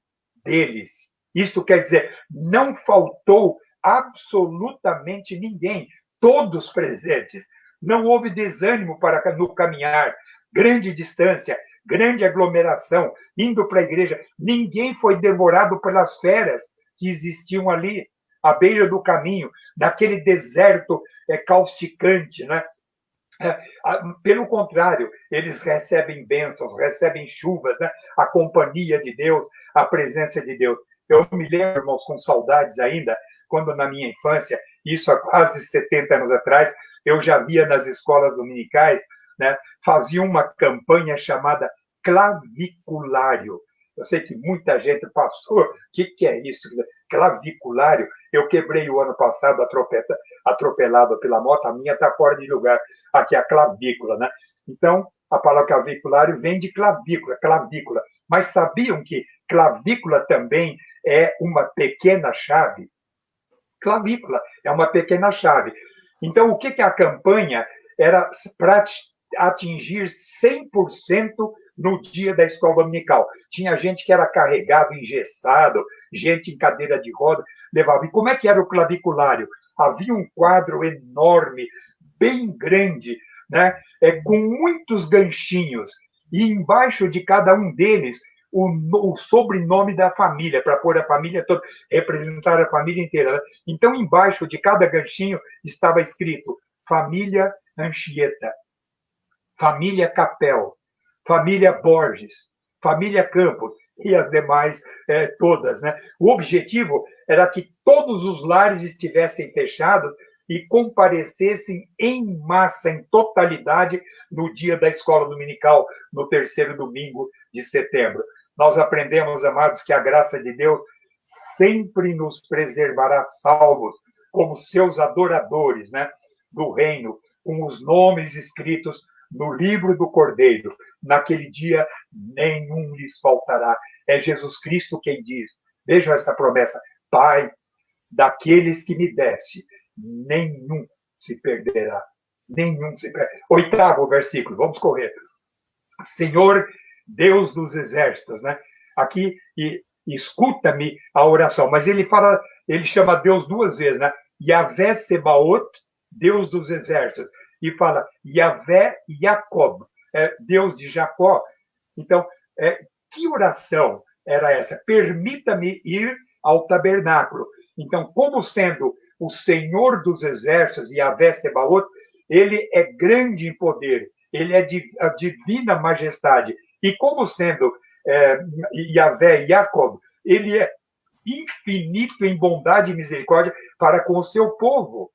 deles. Isto quer dizer, não faltou absolutamente ninguém, todos presentes. Não houve desânimo no caminhar, grande distância, grande aglomeração, indo para a igreja. Ninguém foi devorado pelas feras que existiam ali, à beira do caminho, naquele deserto causticante, né? Pelo contrário, eles recebem bênçãos, recebem chuvas, né? A companhia de Deus, a presença de Deus. Eu me lembro, irmãos, com saudades ainda, quando na minha infância, isso há quase 70 anos atrás, eu já via nas escolas dominicais, né? Fazia uma campanha chamada claviculário. Eu sei que muita gente, pastor, o que é isso? Claviculário? Eu quebrei o ano passado atropelado pela moto, a minha está fora de lugar. Aqui é a clavícula, né? Então, a palavra claviculário vem de clavícula, clavícula. Mas sabiam que clavícula também é uma pequena chave? Clavícula é uma pequena chave. Então, o que a campanha era para atingir 100% no dia da escola dominical. Tinha gente que era carregado, engessado, gente em cadeira de roda, levava. E como é que era o claviculário? Havia um quadro enorme, bem grande, né? Com muitos ganchinhos. E embaixo de cada um deles, o sobrenome da família, para pôr a família toda, representar a família inteira. Né? Então, embaixo de cada ganchinho estava escrito família Anchieta, família Capel, família Borges, família Campos e as demais todas. Né? O objetivo era que todos os lares estivessem fechados e comparecessem em massa, em totalidade, no dia da escola dominical, no terceiro domingo de setembro. Nós aprendemos, amados, que a graça de Deus sempre nos preservará salvos, como seus adoradores, né, do reino, com os nomes escritos no livro do Cordeiro. Naquele dia, nenhum lhes faltará. É Jesus Cristo quem diz. Vejam essa promessa. Pai, daqueles que me deste, nenhum se perderá. Nenhum se perderá. 8º versículo, vamos correr. Senhor, Deus dos exércitos, né? Aqui, escuta-me a oração, mas ele fala, ele chama Deus 2 vezes, né? Yahvé Sebaot, Deus dos exércitos, e fala Yahvé Jacob, Deus de Jacó. Então, que oração era essa? Permita-me ir ao tabernáculo. Então, como sendo o Senhor dos exércitos, Yahvé Sebaot, ele é grande em poder, ele é de a divina majestade. E como sendo Yahvé Jacob, ele é infinito em bondade e misericórdia para com o seu povo.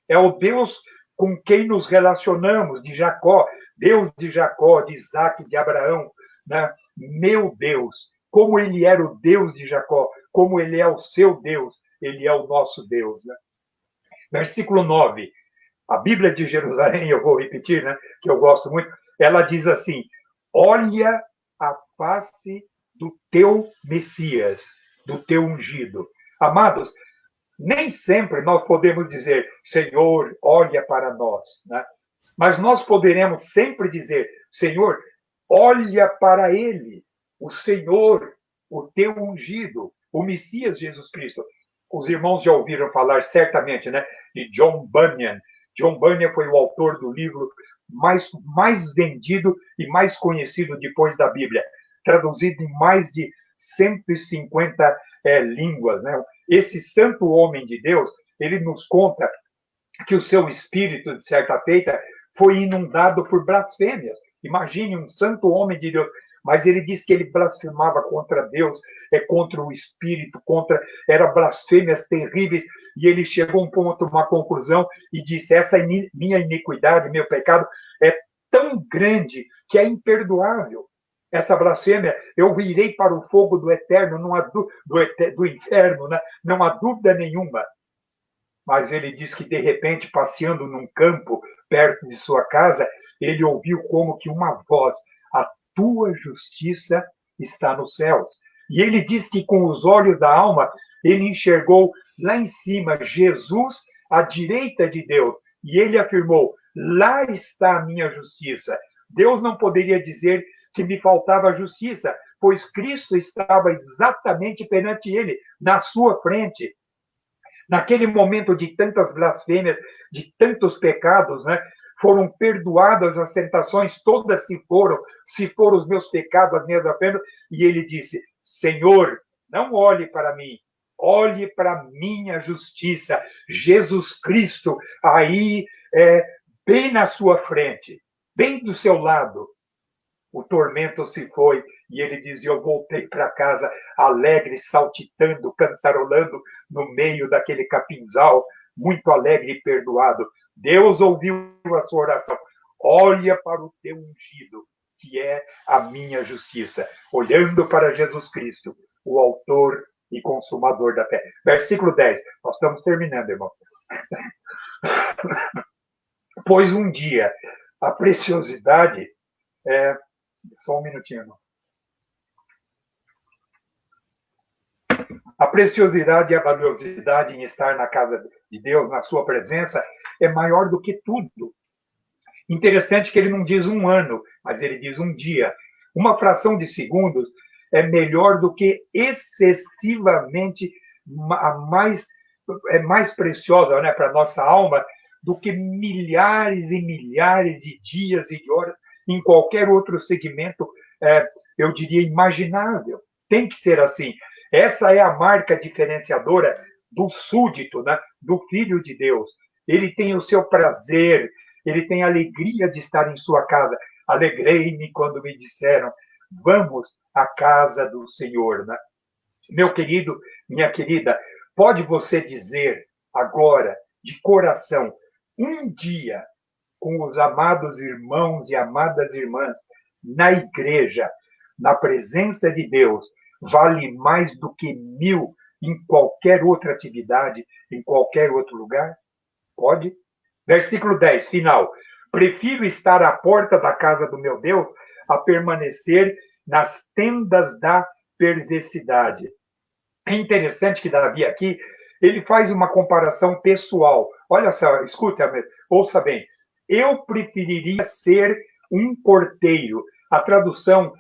É o Deus com quem nos relacionamos, de Jacó, Deus de Jacó, de Isaac, de Abraão. Né? Meu Deus, como ele era o Deus de Jacó, como ele é o seu Deus, ele é o nosso Deus. Né? Versículo 9. A Bíblia de Jerusalém, eu vou repetir, né, que eu gosto muito, ela diz assim: olha a face do teu Messias, do teu ungido. Amados, nem sempre nós podemos dizer, Senhor, olha para nós, né? Mas nós poderemos sempre dizer, Senhor, olha para ele, o Senhor, o teu ungido, o Messias Jesus Cristo. Os irmãos já ouviram falar certamente, né, de John Bunyan. John Bunyan foi o autor do livro mais vendido e mais conhecido depois da Bíblia, traduzido em mais de 150 línguas. Né? Esse santo homem de Deus, ele nos conta que o seu espírito, de certa feita, foi inundado por blasfêmias. Imagine um santo homem de Deus, mas ele diz que ele blasfemava contra Deus, contra o Espírito, eram blasfêmias terríveis, e ele chegou a um ponto, uma conclusão, e disse, essa minha iniquidade, meu pecado, é tão grande que é imperdoável. Essa blasfêmia, eu irei para o fogo do eterno, não há do inferno, né? Não há dúvida nenhuma. Mas ele diz que, de repente, passeando num campo perto de sua casa, ele ouviu como que uma voz, a tua justiça está nos céus. E ele diz que com os olhos da alma, ele enxergou lá em cima Jesus à direita de Deus. E ele afirmou, lá está a minha justiça. Deus não poderia dizer que me faltava justiça, pois Cristo estava exatamente perante ele, na sua frente. Naquele momento de tantas blasfêmias, de tantos pecados, né? Foram perdoadas as tentações, todas se foram os meus pecados, as minhas ofensas, e ele disse, Senhor, não olhe para mim, olhe para a minha justiça, Jesus Cristo, aí bem na sua frente, bem do seu lado, o tormento se foi e ele dizia: eu voltei para casa alegre, saltitando, cantarolando no meio daquele capinzal, muito alegre e perdoado. Deus ouviu a sua oração. Olha para o teu ungido, que é a minha justiça. Olhando para Jesus Cristo, o autor e consumador da fé. Versículo 10. Nós estamos terminando, irmão. Pois um dia a preciosidade... Só um minutinho, irmão. A preciosidade e a valiosidade em estar na casa de Deus, na sua presença, é maior do que tudo. Interessante que ele não diz um ano, mas ele diz um dia. Uma fração de segundos é melhor do que excessivamente mais preciosa, né, para a nossa alma do que milhares e milhares de dias e de horas em qualquer outro segmento, eu diria, imaginável. Tem que ser assim. Essa é a marca diferenciadora do súdito, né, do Filho de Deus. Ele tem o seu prazer, ele tem a alegria de estar em sua casa. Alegrei-me quando me disseram: vamos à casa do Senhor. Né? Meu querido, minha querida, pode você dizer agora, de coração, um dia com os amados irmãos e amadas irmãs na igreja, na presença de Deus, vale mais do que 1000 em qualquer outra atividade, em qualquer outro lugar? Pode? Versículo 10, final. Prefiro estar à porta da casa do meu Deus a permanecer nas tendas da perversidade. É interessante que Davi aqui, ele faz uma comparação pessoal. Olha só, escuta, ouça bem. Eu preferiria ser um porteiro. A tradução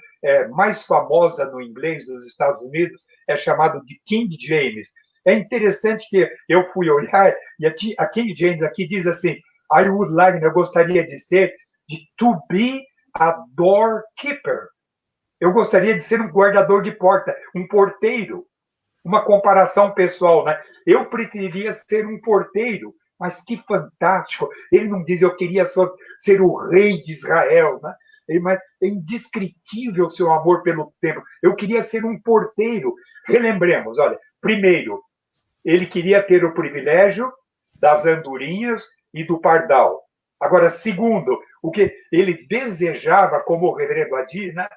mais famosa no inglês dos Estados Unidos é chamado de King James. É interessante que eu fui olhar e a King James aqui diz assim: I would like, eu gostaria de ser, de to be a doorkeeper. Eu gostaria de ser um guardador de porta, um porteiro. Uma comparação pessoal, né? Eu preferiria ser um porteiro, mas que fantástico. Ele não diz: eu queria ser o rei de Israel, né? Mas é indescritível o seu amor pelo templo. Eu queria ser um porteiro. Relembremos, olha, primeiro, ele queria ter o privilégio das andorinhas e do pardal. Agora, segundo, o que ele desejava, como o reverendo Adi, né,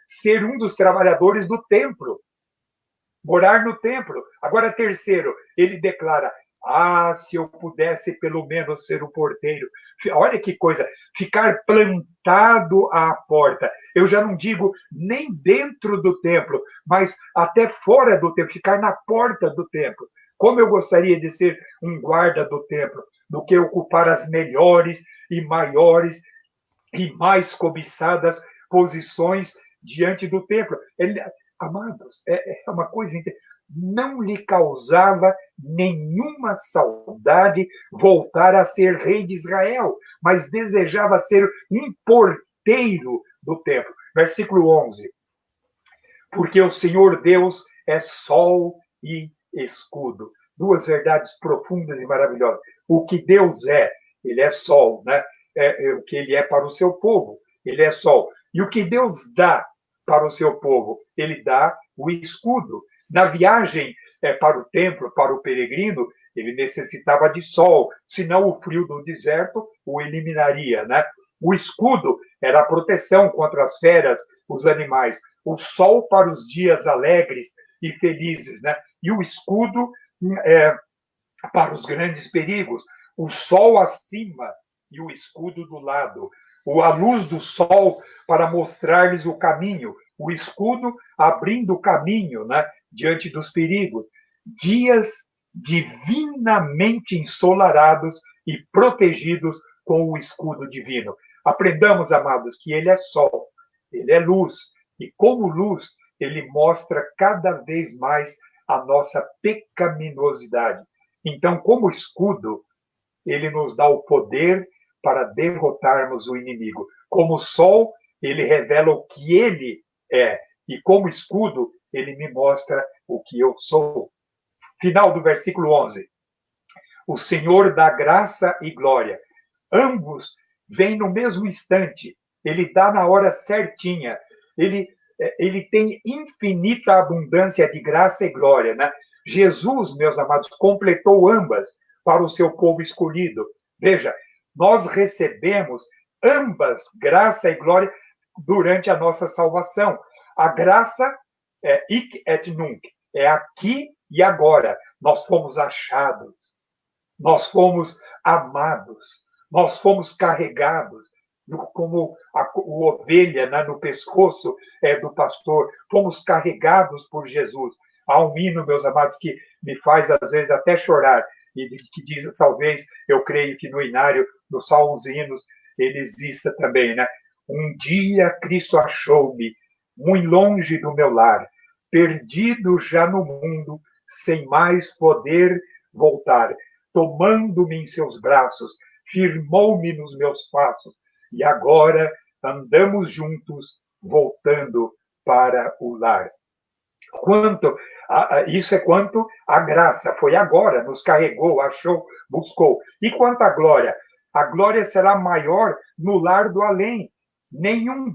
ser um dos trabalhadores do templo, morar no templo. Agora, terceiro, ele declara: se eu pudesse pelo menos ser o porteiro. Olha que coisa, ficar plantado à porta. Eu já não digo nem dentro do templo, mas até fora do templo, ficar na porta do templo. Como eu gostaria de ser um guarda do templo, do que ocupar as melhores e maiores e mais cobiçadas posições diante do templo. Amados, é uma coisa... Não lhe causava nenhuma saudade voltar a ser rei de Israel, mas desejava ser um porteiro do templo. Versículo 11. Porque o Senhor Deus é sol e escudo. Duas verdades profundas e maravilhosas. O que Deus é, ele é sol, né? O que ele é para o seu povo, ele é sol. E o que Deus dá para o seu povo, ele dá o escudo. Na viagem para o templo, para o peregrino, ele necessitava de sol, senão o frio do deserto o eliminaria, né? O escudo era a proteção contra as feras, os animais. O sol para os dias alegres e felizes, né? E o escudo para os grandes perigos. O sol acima e o escudo do lado. A luz do sol para mostrar-lhes o caminho. O escudo abrindo o caminho, né, diante dos perigos. Dias divinamente ensolarados e protegidos com o escudo divino. Aprendamos, amados, que ele é sol, ele é luz, e como luz, ele mostra cada vez mais a nossa pecaminosidade. Então, como escudo, ele nos dá o poder para derrotarmos o inimigo. Como sol, ele revela o que ele é. E como escudo, ele me mostra o que eu sou. Final do versículo 11. O Senhor dá graça e glória. Ambos vêm no mesmo instante. Ele dá na hora certinha. Ele tem infinita abundância de graça e glória, né? Jesus, meus amados, completou ambas para o seu povo escolhido. Veja, nós recebemos ambas, graça e glória, durante a nossa salvação. A graça é hic et nunc, é aqui e agora. Nós fomos achados, nós fomos amados, nós fomos carregados, como o ovelha, né, no pescoço do pastor, fomos carregados por Jesus. Há um hino, meus amados, que me faz às vezes até chorar, e que diz, talvez, eu creio que no inário, nos salmos e hinos, ele exista também, né? Um dia Cristo achou-me, muito longe do meu lar, perdido já no mundo, sem mais poder voltar. Tomando-me em seus braços, firmou-me nos meus passos, e agora andamos juntos, voltando para o lar. Isso é quanto a graça, foi agora, nos carregou, achou, buscou. E quanto à glória? A glória será maior no lar do além. Nenhum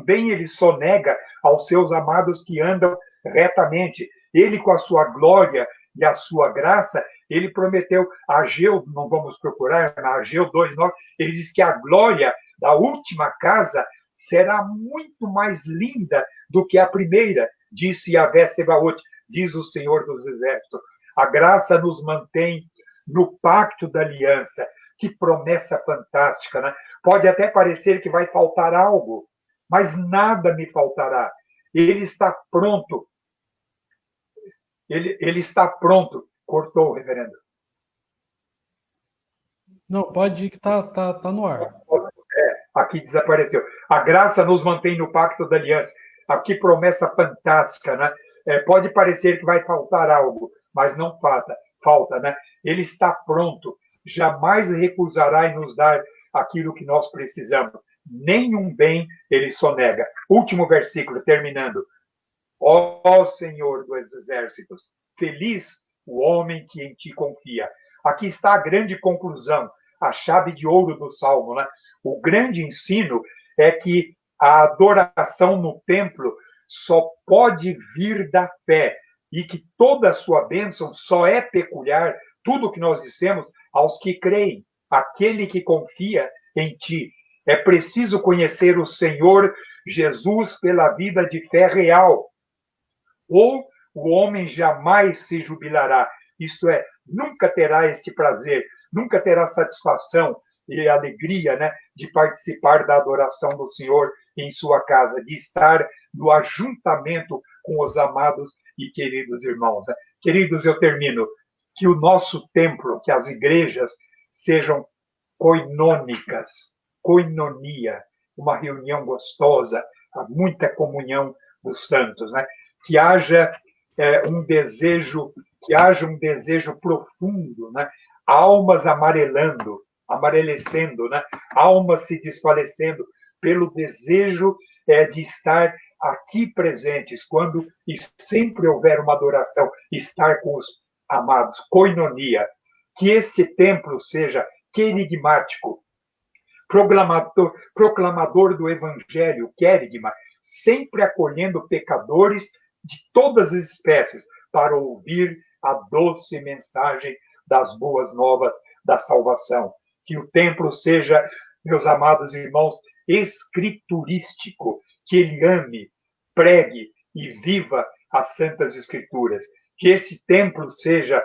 bem ele sonega aos seus amados que andam retamente. Ele, com a sua glória e a sua graça, ele prometeu, Ageu, não vamos procurar, na Ageu 2:9, ele diz que a glória da última casa será muito mais linda do que a primeira, disse Yahvé Sebaot, diz o Senhor dos Exércitos. A graça nos mantém no pacto da aliança. Que promessa fantástica, né? Pode até parecer que vai faltar algo, mas nada me faltará. Ele está pronto. Ele está pronto. Cortou, reverendo. Não, pode ir que tá no ar. Aqui desapareceu. A graça nos mantém no pacto da aliança. Aqui promessa fantástica, né? Pode parecer que vai faltar algo, mas não falta, né? Ele está pronto. Jamais recusará em nos dar aquilo que nós precisamos. Nenhum bem ele sonega. Último versículo, terminando. Ó Senhor dos exércitos, feliz o homem que em ti confia. Aqui está a grande conclusão, a chave de ouro do Salmo, né? O grande ensino é que a adoração no templo só pode vir da fé e que toda a sua bênção só é peculiar, tudo o que nós dissemos, aos que creem, aquele que confia em ti. É preciso conhecer o Senhor Jesus pela vida de fé real, ou o homem jamais se jubilará, isto é, nunca terá este prazer, nunca terá satisfação e alegria, né, de participar da adoração do Senhor em sua casa, de estar no ajuntamento com os amados e queridos irmãos. Né? Queridos, eu termino. Que o nosso templo, que as igrejas sejam koinônicas, koinonia, uma reunião gostosa, muita comunhão dos santos, né? Que haja um desejo profundo, né? Almas amarelecendo, né? Almas se desfalecendo pelo desejo de estar aqui presentes, quando sempre houver uma adoração, estar com os amados, koinonia. Que este templo seja querigmático, proclamador do evangelho, querigma, sempre acolhendo pecadores de todas as espécies para ouvir a doce mensagem das boas novas da salvação. Que o templo seja, meus amados irmãos, escriturístico, que ele ame, pregue e viva as santas escrituras. Que esse templo seja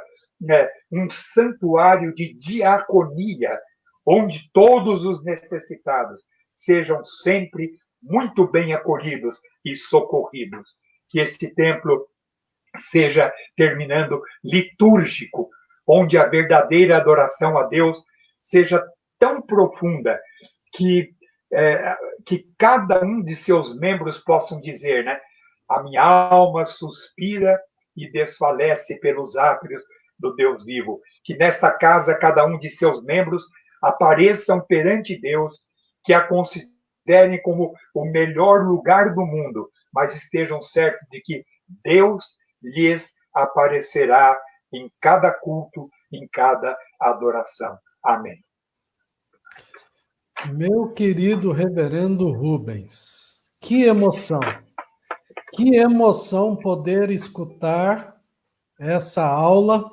um santuário de diaconia, onde todos os necessitados sejam sempre muito bem acolhidos e socorridos. Que esse templo seja, terminando, litúrgico, onde a verdadeira adoração a Deus seja tão profunda que cada um de seus membros possam dizer, né? A minha alma suspira e desfalece pelos átrios do Deus vivo. Que nesta casa cada um de seus membros apareçam perante Deus, que a considerem como o melhor lugar do mundo, mas estejam certos de que Deus lhes aparecerá em cada culto, em cada adoração. Amém. Meu querido reverendo Rubens, que emoção! Que emoção poder escutar essa aula.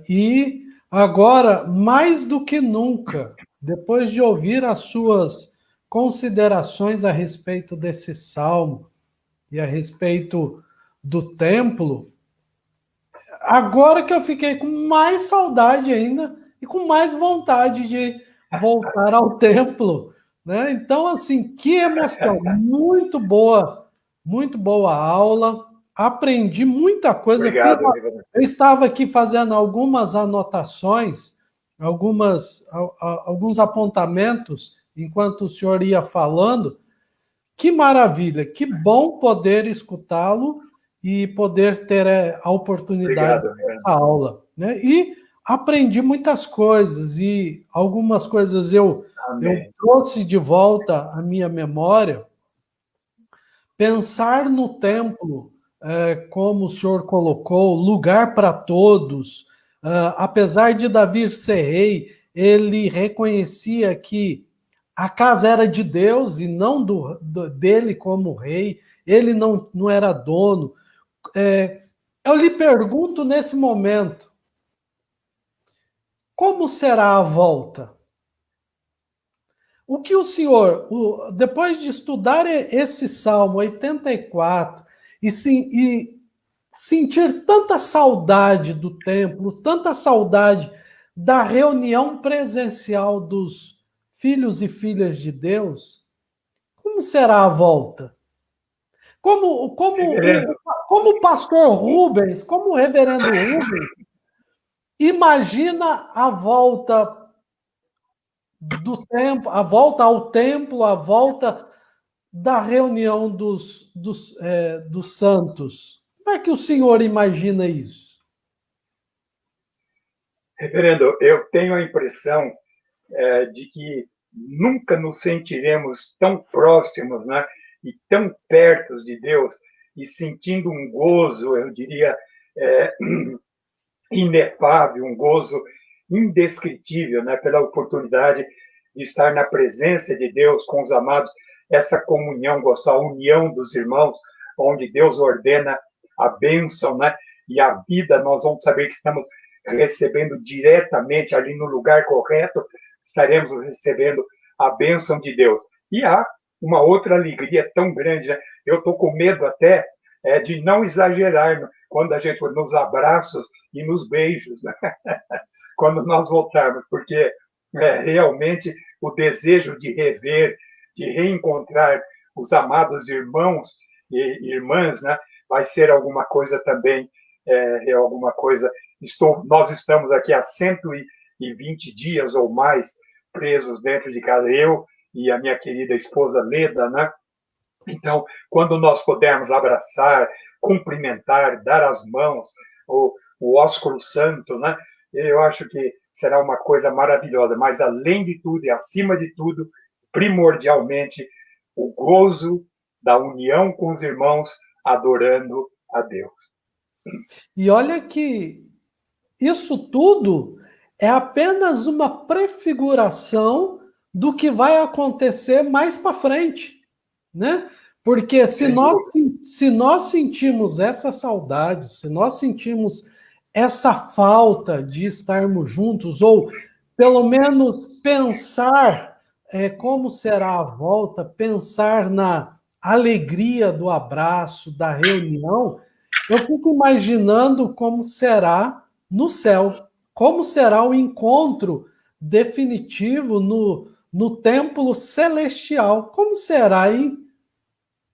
E agora, mais do que nunca, depois de ouvir as suas considerações a respeito desse salmo e a respeito do templo, agora que eu fiquei com mais saudade ainda e com mais vontade de voltar ao templo, né? Então, assim, que emoção! Muito boa aula. Aprendi muita coisa. Obrigado, reverendo. Eu estava aqui fazendo algumas anotações, alguns apontamentos enquanto o senhor ia falando. Que maravilha, que bom poder escutá-lo e poder ter a oportunidade Obrigado, reverendo. dessa aula, né? E aprendi muitas coisas e algumas coisas eu Amém. trouxe de volta à minha memória. Pensar no templo, como o senhor colocou, lugar para todos. Apesar de Davi ser rei, ele reconhecia que a casa era de Deus e não dele como rei. Ele não era dono. Eu lhe pergunto nesse momento, como será a volta? O que o senhor, depois de estudar esse Salmo 84 e sentir tanta saudade do templo, tanta saudade da reunião presencial dos filhos e filhas de Deus, como será a volta? Reverendo, Como o pastor Rubens, como o reverendo Rubens, imagina a volta do templo, a volta ao templo, a volta da reunião dos santos. Como é que o senhor imagina isso? reverendo, eu tenho a impressão de que nunca nos sentiremos tão próximos, né, e tão perto de Deus e sentindo um gozo, eu diria, é, inefável, um gozo indescritível, né, pela oportunidade de estar na presença de Deus com os amados, essa comunhão gostosa, a união dos irmãos, onde Deus ordena a bênção, né, e a vida, nós vamos saber que estamos recebendo diretamente ali no lugar correto, estaremos recebendo a bênção de Deus. E há uma outra alegria tão grande, né? Eu estou com medo até de não exagerar quando a gente nos abraços e nos beijos, né? Quando nós voltarmos, porque realmente o desejo de rever, de reencontrar os amados irmãos e irmãs, né, vai ser alguma coisa também, alguma coisa. Nós estamos aqui há 120 dias ou mais presos dentro de casa, eu e a minha querida esposa Leda, né? Então, quando nós pudermos abraçar, cumprimentar, dar as mãos, o ósculo santo, né? Eu acho que será uma coisa maravilhosa. Mas, além de tudo e acima de tudo, primordialmente, o gozo da união com os irmãos, adorando a Deus. E olha que isso tudo é apenas uma prefiguração do que vai acontecer mais para frente, né? Porque se nós sentimos essa saudade, se nós sentimos essa falta de estarmos juntos, ou pelo menos pensar como será a volta, pensar na alegria do abraço, da reunião, eu fico imaginando como será no céu, como será o encontro definitivo no templo celestial. Como será, hein?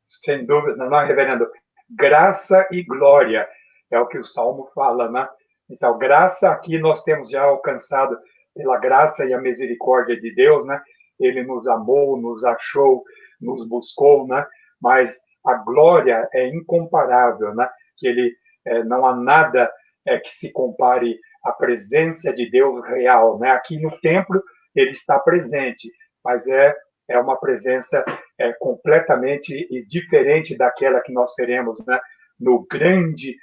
Sem dúvida, não, reverendo. Graça e glória é o que o Salmo fala, né? Então, graça aqui nós temos já alcançado pela graça e a misericórdia de Deus, né? Ele nos amou, nos achou, nos buscou, né? Mas a glória é incomparável, né? Que ele não há nada que se compare à presença de Deus real, né? Aqui no templo ele está presente, mas é uma presença completamente diferente daquela que nós teremos, né? No grande,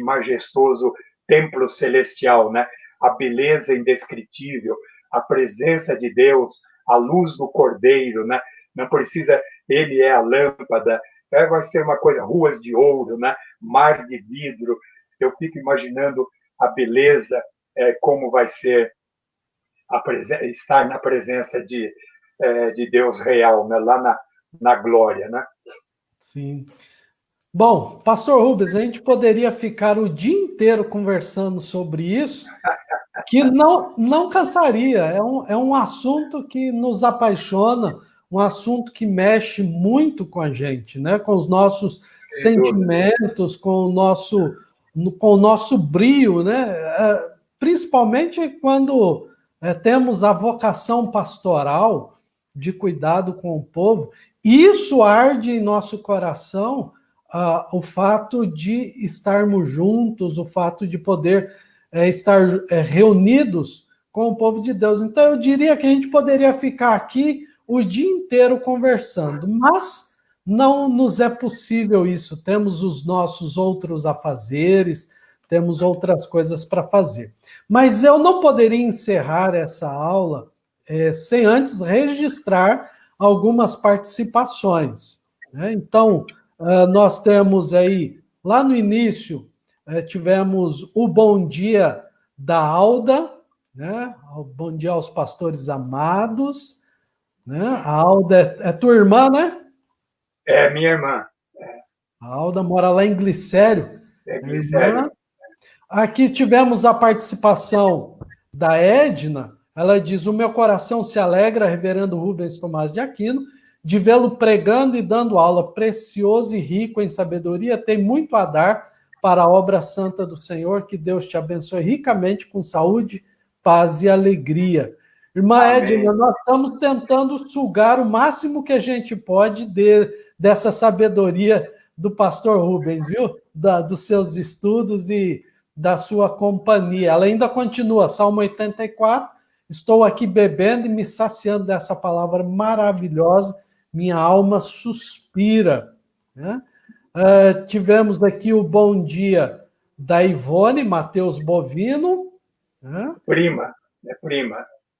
majestoso templo celestial, né? A beleza indescritível, a presença de Deus, a luz do Cordeiro, né? Não precisa, ele é a lâmpada, vai ser uma coisa, ruas de ouro, né? Mar de vidro. Eu fico imaginando a beleza, como vai ser estar na presença de Deus real, né? Lá na glória, né? Sim. Bom, Pastor Rubens, a gente poderia ficar o dia inteiro conversando sobre isso, que não cansaria. É um assunto que nos apaixona, um assunto que mexe muito com a gente, né? Com os nossos Sem sentimentos, com o nosso brio, né? Principalmente quando temos a vocação pastoral de cuidado com o povo. Isso arde em nosso coração, o fato de estarmos juntos, o fato de poder estar reunidos com o povo de Deus. Então, eu diria que a gente poderia ficar aqui o dia inteiro conversando, mas não nos é possível isso. Temos os nossos outros afazeres, temos outras coisas para fazer. Mas eu não poderia encerrar essa aula sem antes registrar algumas participações, né? Então, nós temos aí, lá no início, tivemos o bom dia da Alda, né? Bom dia aos pastores amados, né? A Alda é tua irmã, né? É minha irmã. A Alda mora lá em Glicério. É Glicério. Aqui tivemos a participação da Edna. Ela diz: o meu coração se alegra, reverendo Rubens Tomás de Aquino, de vê-lo pregando e dando aula, precioso e rico em sabedoria, tem muito a dar para a obra santa do Senhor, que Deus te abençoe ricamente com saúde, paz e alegria. Irmã Amém. Edna, nós estamos tentando sugar o máximo que a gente pode dessa sabedoria do pastor Rubens, viu? Dos seus estudos e da sua companhia. Ela ainda continua, Salmo 84, estou aqui bebendo e me saciando dessa palavra maravilhosa, minha alma suspira, né? Tivemos aqui o bom dia da Ivone Mateus Bovino, né? Prima.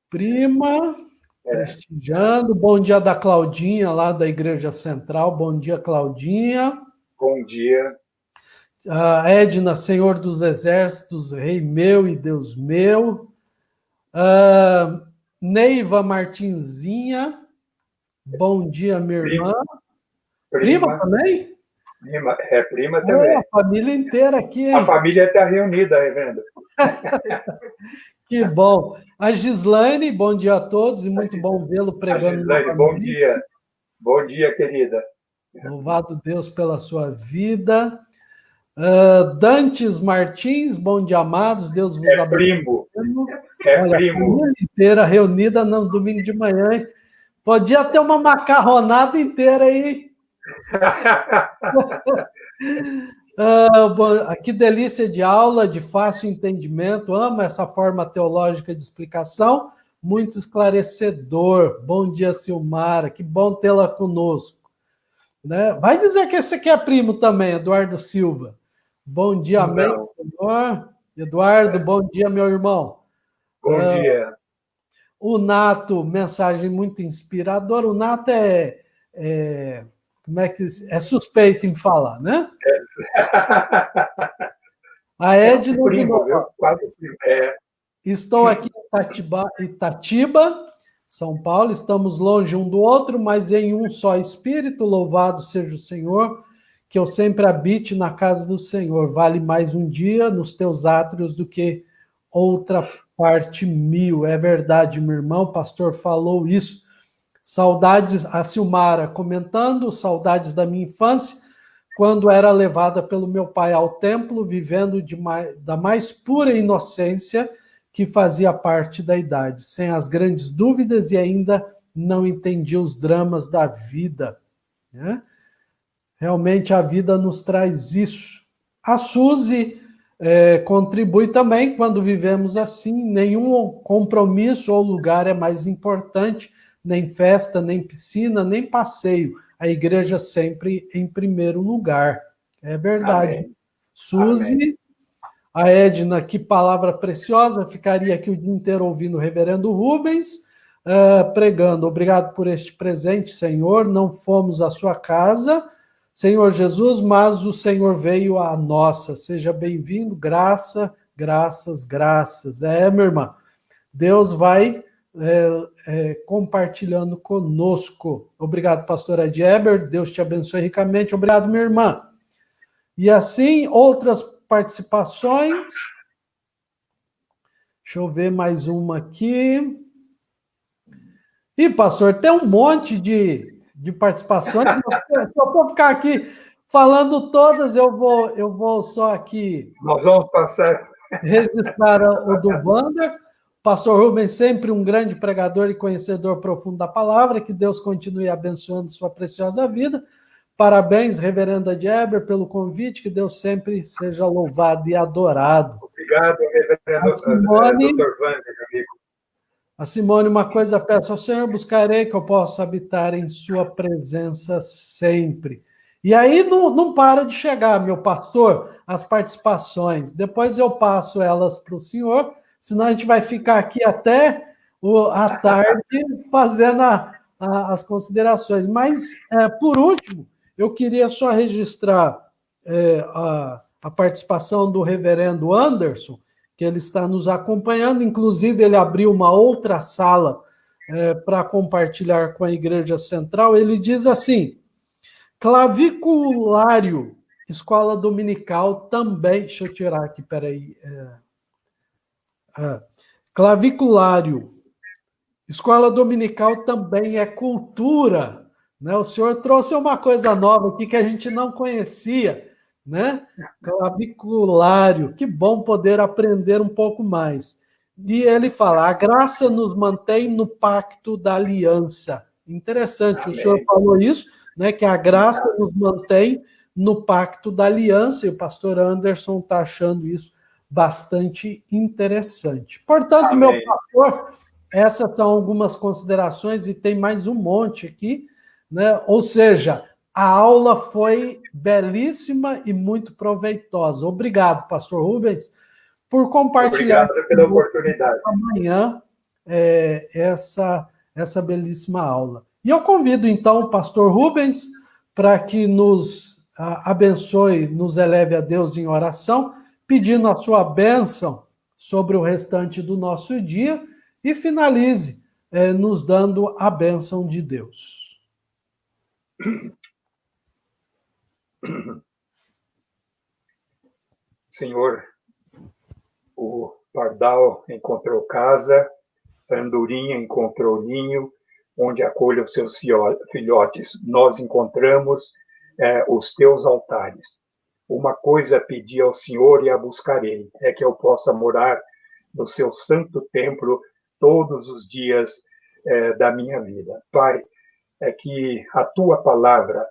Prima, prestigiando. Bom dia da Claudinha, lá da Igreja Central. Bom dia, Claudinha. Bom dia. Edna, Senhor dos Exércitos, Rei meu e Deus meu. Neiva Martinzinha, bom dia, minha irmã. Prima também? Prima também. A família inteira aqui, hein? A família está reunida, vendo? Que bom. A Gislaine, bom dia a todos e muito bom vê-lo pregando. Gislaine, bom dia. Bom dia, querida. Louvado Deus pela sua vida. Dantes Martins, bom dia, amados. Deus vos abençoe. Primo. Olha, primo. A família inteira reunida no domingo de manhã, hein? Podia ter uma macarronada inteira aí. Que delícia de aula, de fácil entendimento. Amo essa forma teológica de explicação, muito esclarecedor. Bom dia, Silmara, que bom tê-la conosco, né? Vai dizer que esse aqui é primo também, Eduardo Silva. Bom dia, amém, Senhor. Eduardo, bom dia, meu irmão. Bom dia. O Nato, mensagem muito inspiradora. O Nato como é que é suspeito em falar, né? A Edna, primo, quase primo. Estou aqui em Itatiba, São Paulo. Estamos longe um do outro, mas em um só Espírito. Louvado seja o Senhor, que eu sempre habite na casa do Senhor. Vale mais um dia nos teus átrios do que outra parte 1000. É verdade, meu irmão, o pastor falou isso. Saudades, a Silmara comentando, saudades da minha infância, quando era levada pelo meu pai ao templo, vivendo da mais pura inocência que fazia parte da idade, sem as grandes dúvidas e ainda não entendia os dramas da vida, né? Realmente a vida nos traz isso. A Suzy contribui também quando vivemos assim, nenhum compromisso ou lugar é mais importante, nem festa, nem piscina, nem passeio. A igreja sempre em primeiro lugar. É verdade. Amém. Suzy, A Edna, que palavra preciosa, ficaria aqui o dia inteiro ouvindo o reverendo Rubens, pregando. Obrigado por este presente, Senhor. Não fomos à sua casa, Senhor Jesus, mas o Senhor veio à nossa. Seja bem-vindo, graças. Minha irmã, Deus vai compartilhando conosco. Obrigado, pastora Eber, Deus te abençoe ricamente. Obrigado, minha irmã. E assim, outras participações. Deixa eu ver mais uma aqui. Ih, pastor, tem um monte de participações. Se eu for ficar aqui falando todas, eu vou só aqui. Nós vamos passar. Registrar o do Wander. Pastor Rubens, sempre um grande pregador e conhecedor profundo da palavra. Que Deus continue abençoando sua preciosa vida. Parabéns, reverenda Eber, pelo convite. Que Deus sempre seja louvado e adorado. Obrigado, reverendo Simone, Dr. Wander, amigo. A Simone, uma coisa peço ao Senhor, buscarei que eu possa habitar em sua presença sempre. E aí não para de chegar, meu pastor, as participações. Depois eu passo elas para o senhor, senão a gente vai ficar aqui até a tarde fazendo as considerações. Mas, por último, eu queria só registrar a participação do reverendo Anderson, que ele está nos acompanhando. Inclusive, ele abriu uma outra sala para compartilhar com a Igreja Central. Ele diz assim: claviculário, escola dominical também. Deixa eu tirar aqui, peraí. Claviculário, escola dominical também é cultura. Né? O senhor trouxe uma coisa nova aqui que a gente não conhecia. Né? Claviculário, que bom poder aprender um pouco mais. E ele fala: a graça nos mantém no pacto da aliança. Interessante, Amém. O senhor falou isso, né? Que a graça nos mantém no pacto da aliança, e o pastor Anderson está achando isso bastante interessante. Portanto, Amém. Meu pastor, essas são algumas considerações, e tem mais um monte aqui, né? Ou seja, a aula foi belíssima e muito proveitosa. Obrigado, pastor Rubens, por compartilhar. Obrigado pela oportunidade. Amanhã essa belíssima aula. E eu convido, então, o pastor Rubens para que nos abençoe, nos eleve a Deus em oração, pedindo a sua bênção sobre o restante do nosso dia e finalize nos dando a bênção de Deus. Senhor, o pardal encontrou casa, a andorinha encontrou ninho, onde acolhe os seus filhotes. Nós encontramos os teus altares. Uma coisa pedi ao Senhor e a buscarei, é que eu possa morar no seu santo templo todos os dias da minha vida. Pai, é que a tua palavra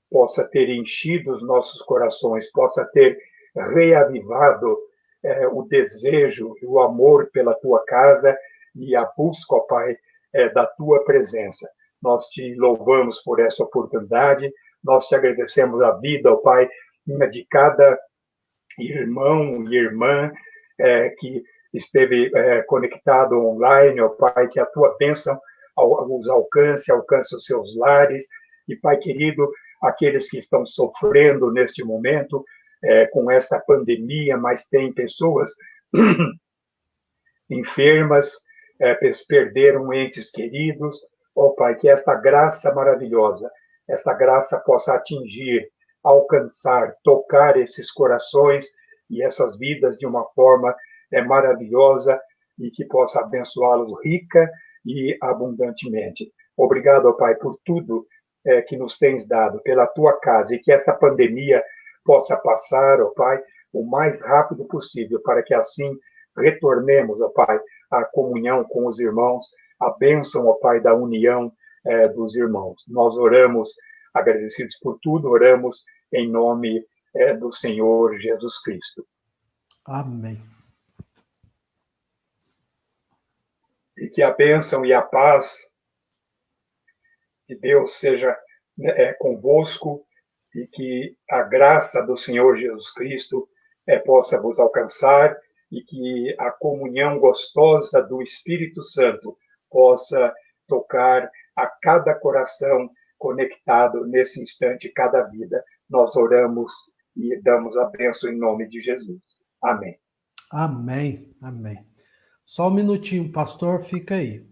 possa ter enchido os nossos corações, possa ter reavivado o desejo e o amor pela tua casa e a busca, ó Pai, da tua presença. Nós te louvamos por essa oportunidade, nós te agradecemos a vida, ó Pai, de cada irmão e irmã que esteve conectado online, ó Pai, que a tua bênção os alcance os seus lares, e Pai querido, aqueles que estão sofrendo neste momento com esta pandemia, mas tem pessoas enfermas, perderam entes queridos, ó Pai, que esta graça maravilhosa, esta graça possa atingir, alcançar, tocar esses corações e essas vidas de uma forma maravilhosa e que possa abençoá-los rica e abundantemente. Obrigado, ó Pai, por tudo que nos tens dado, pela tua casa, e que essa pandemia possa passar, ó Pai, o mais rápido possível, para que assim retornemos, ó Pai, à comunhão com os irmãos, a bênção, ó Pai, da união dos irmãos. Nós oramos, agradecidos por tudo, oramos em nome do Senhor Jesus Cristo. Amém. E que a bênção e a paz de Deus seja convosco, e que a graça do Senhor Jesus Cristo possa vos alcançar e que a comunhão gostosa do Espírito Santo possa tocar a cada coração conectado nesse instante, cada vida. Nós oramos e damos a bênção em nome de Jesus. Amém. Amém, amém. Só um minutinho, pastor, fica aí.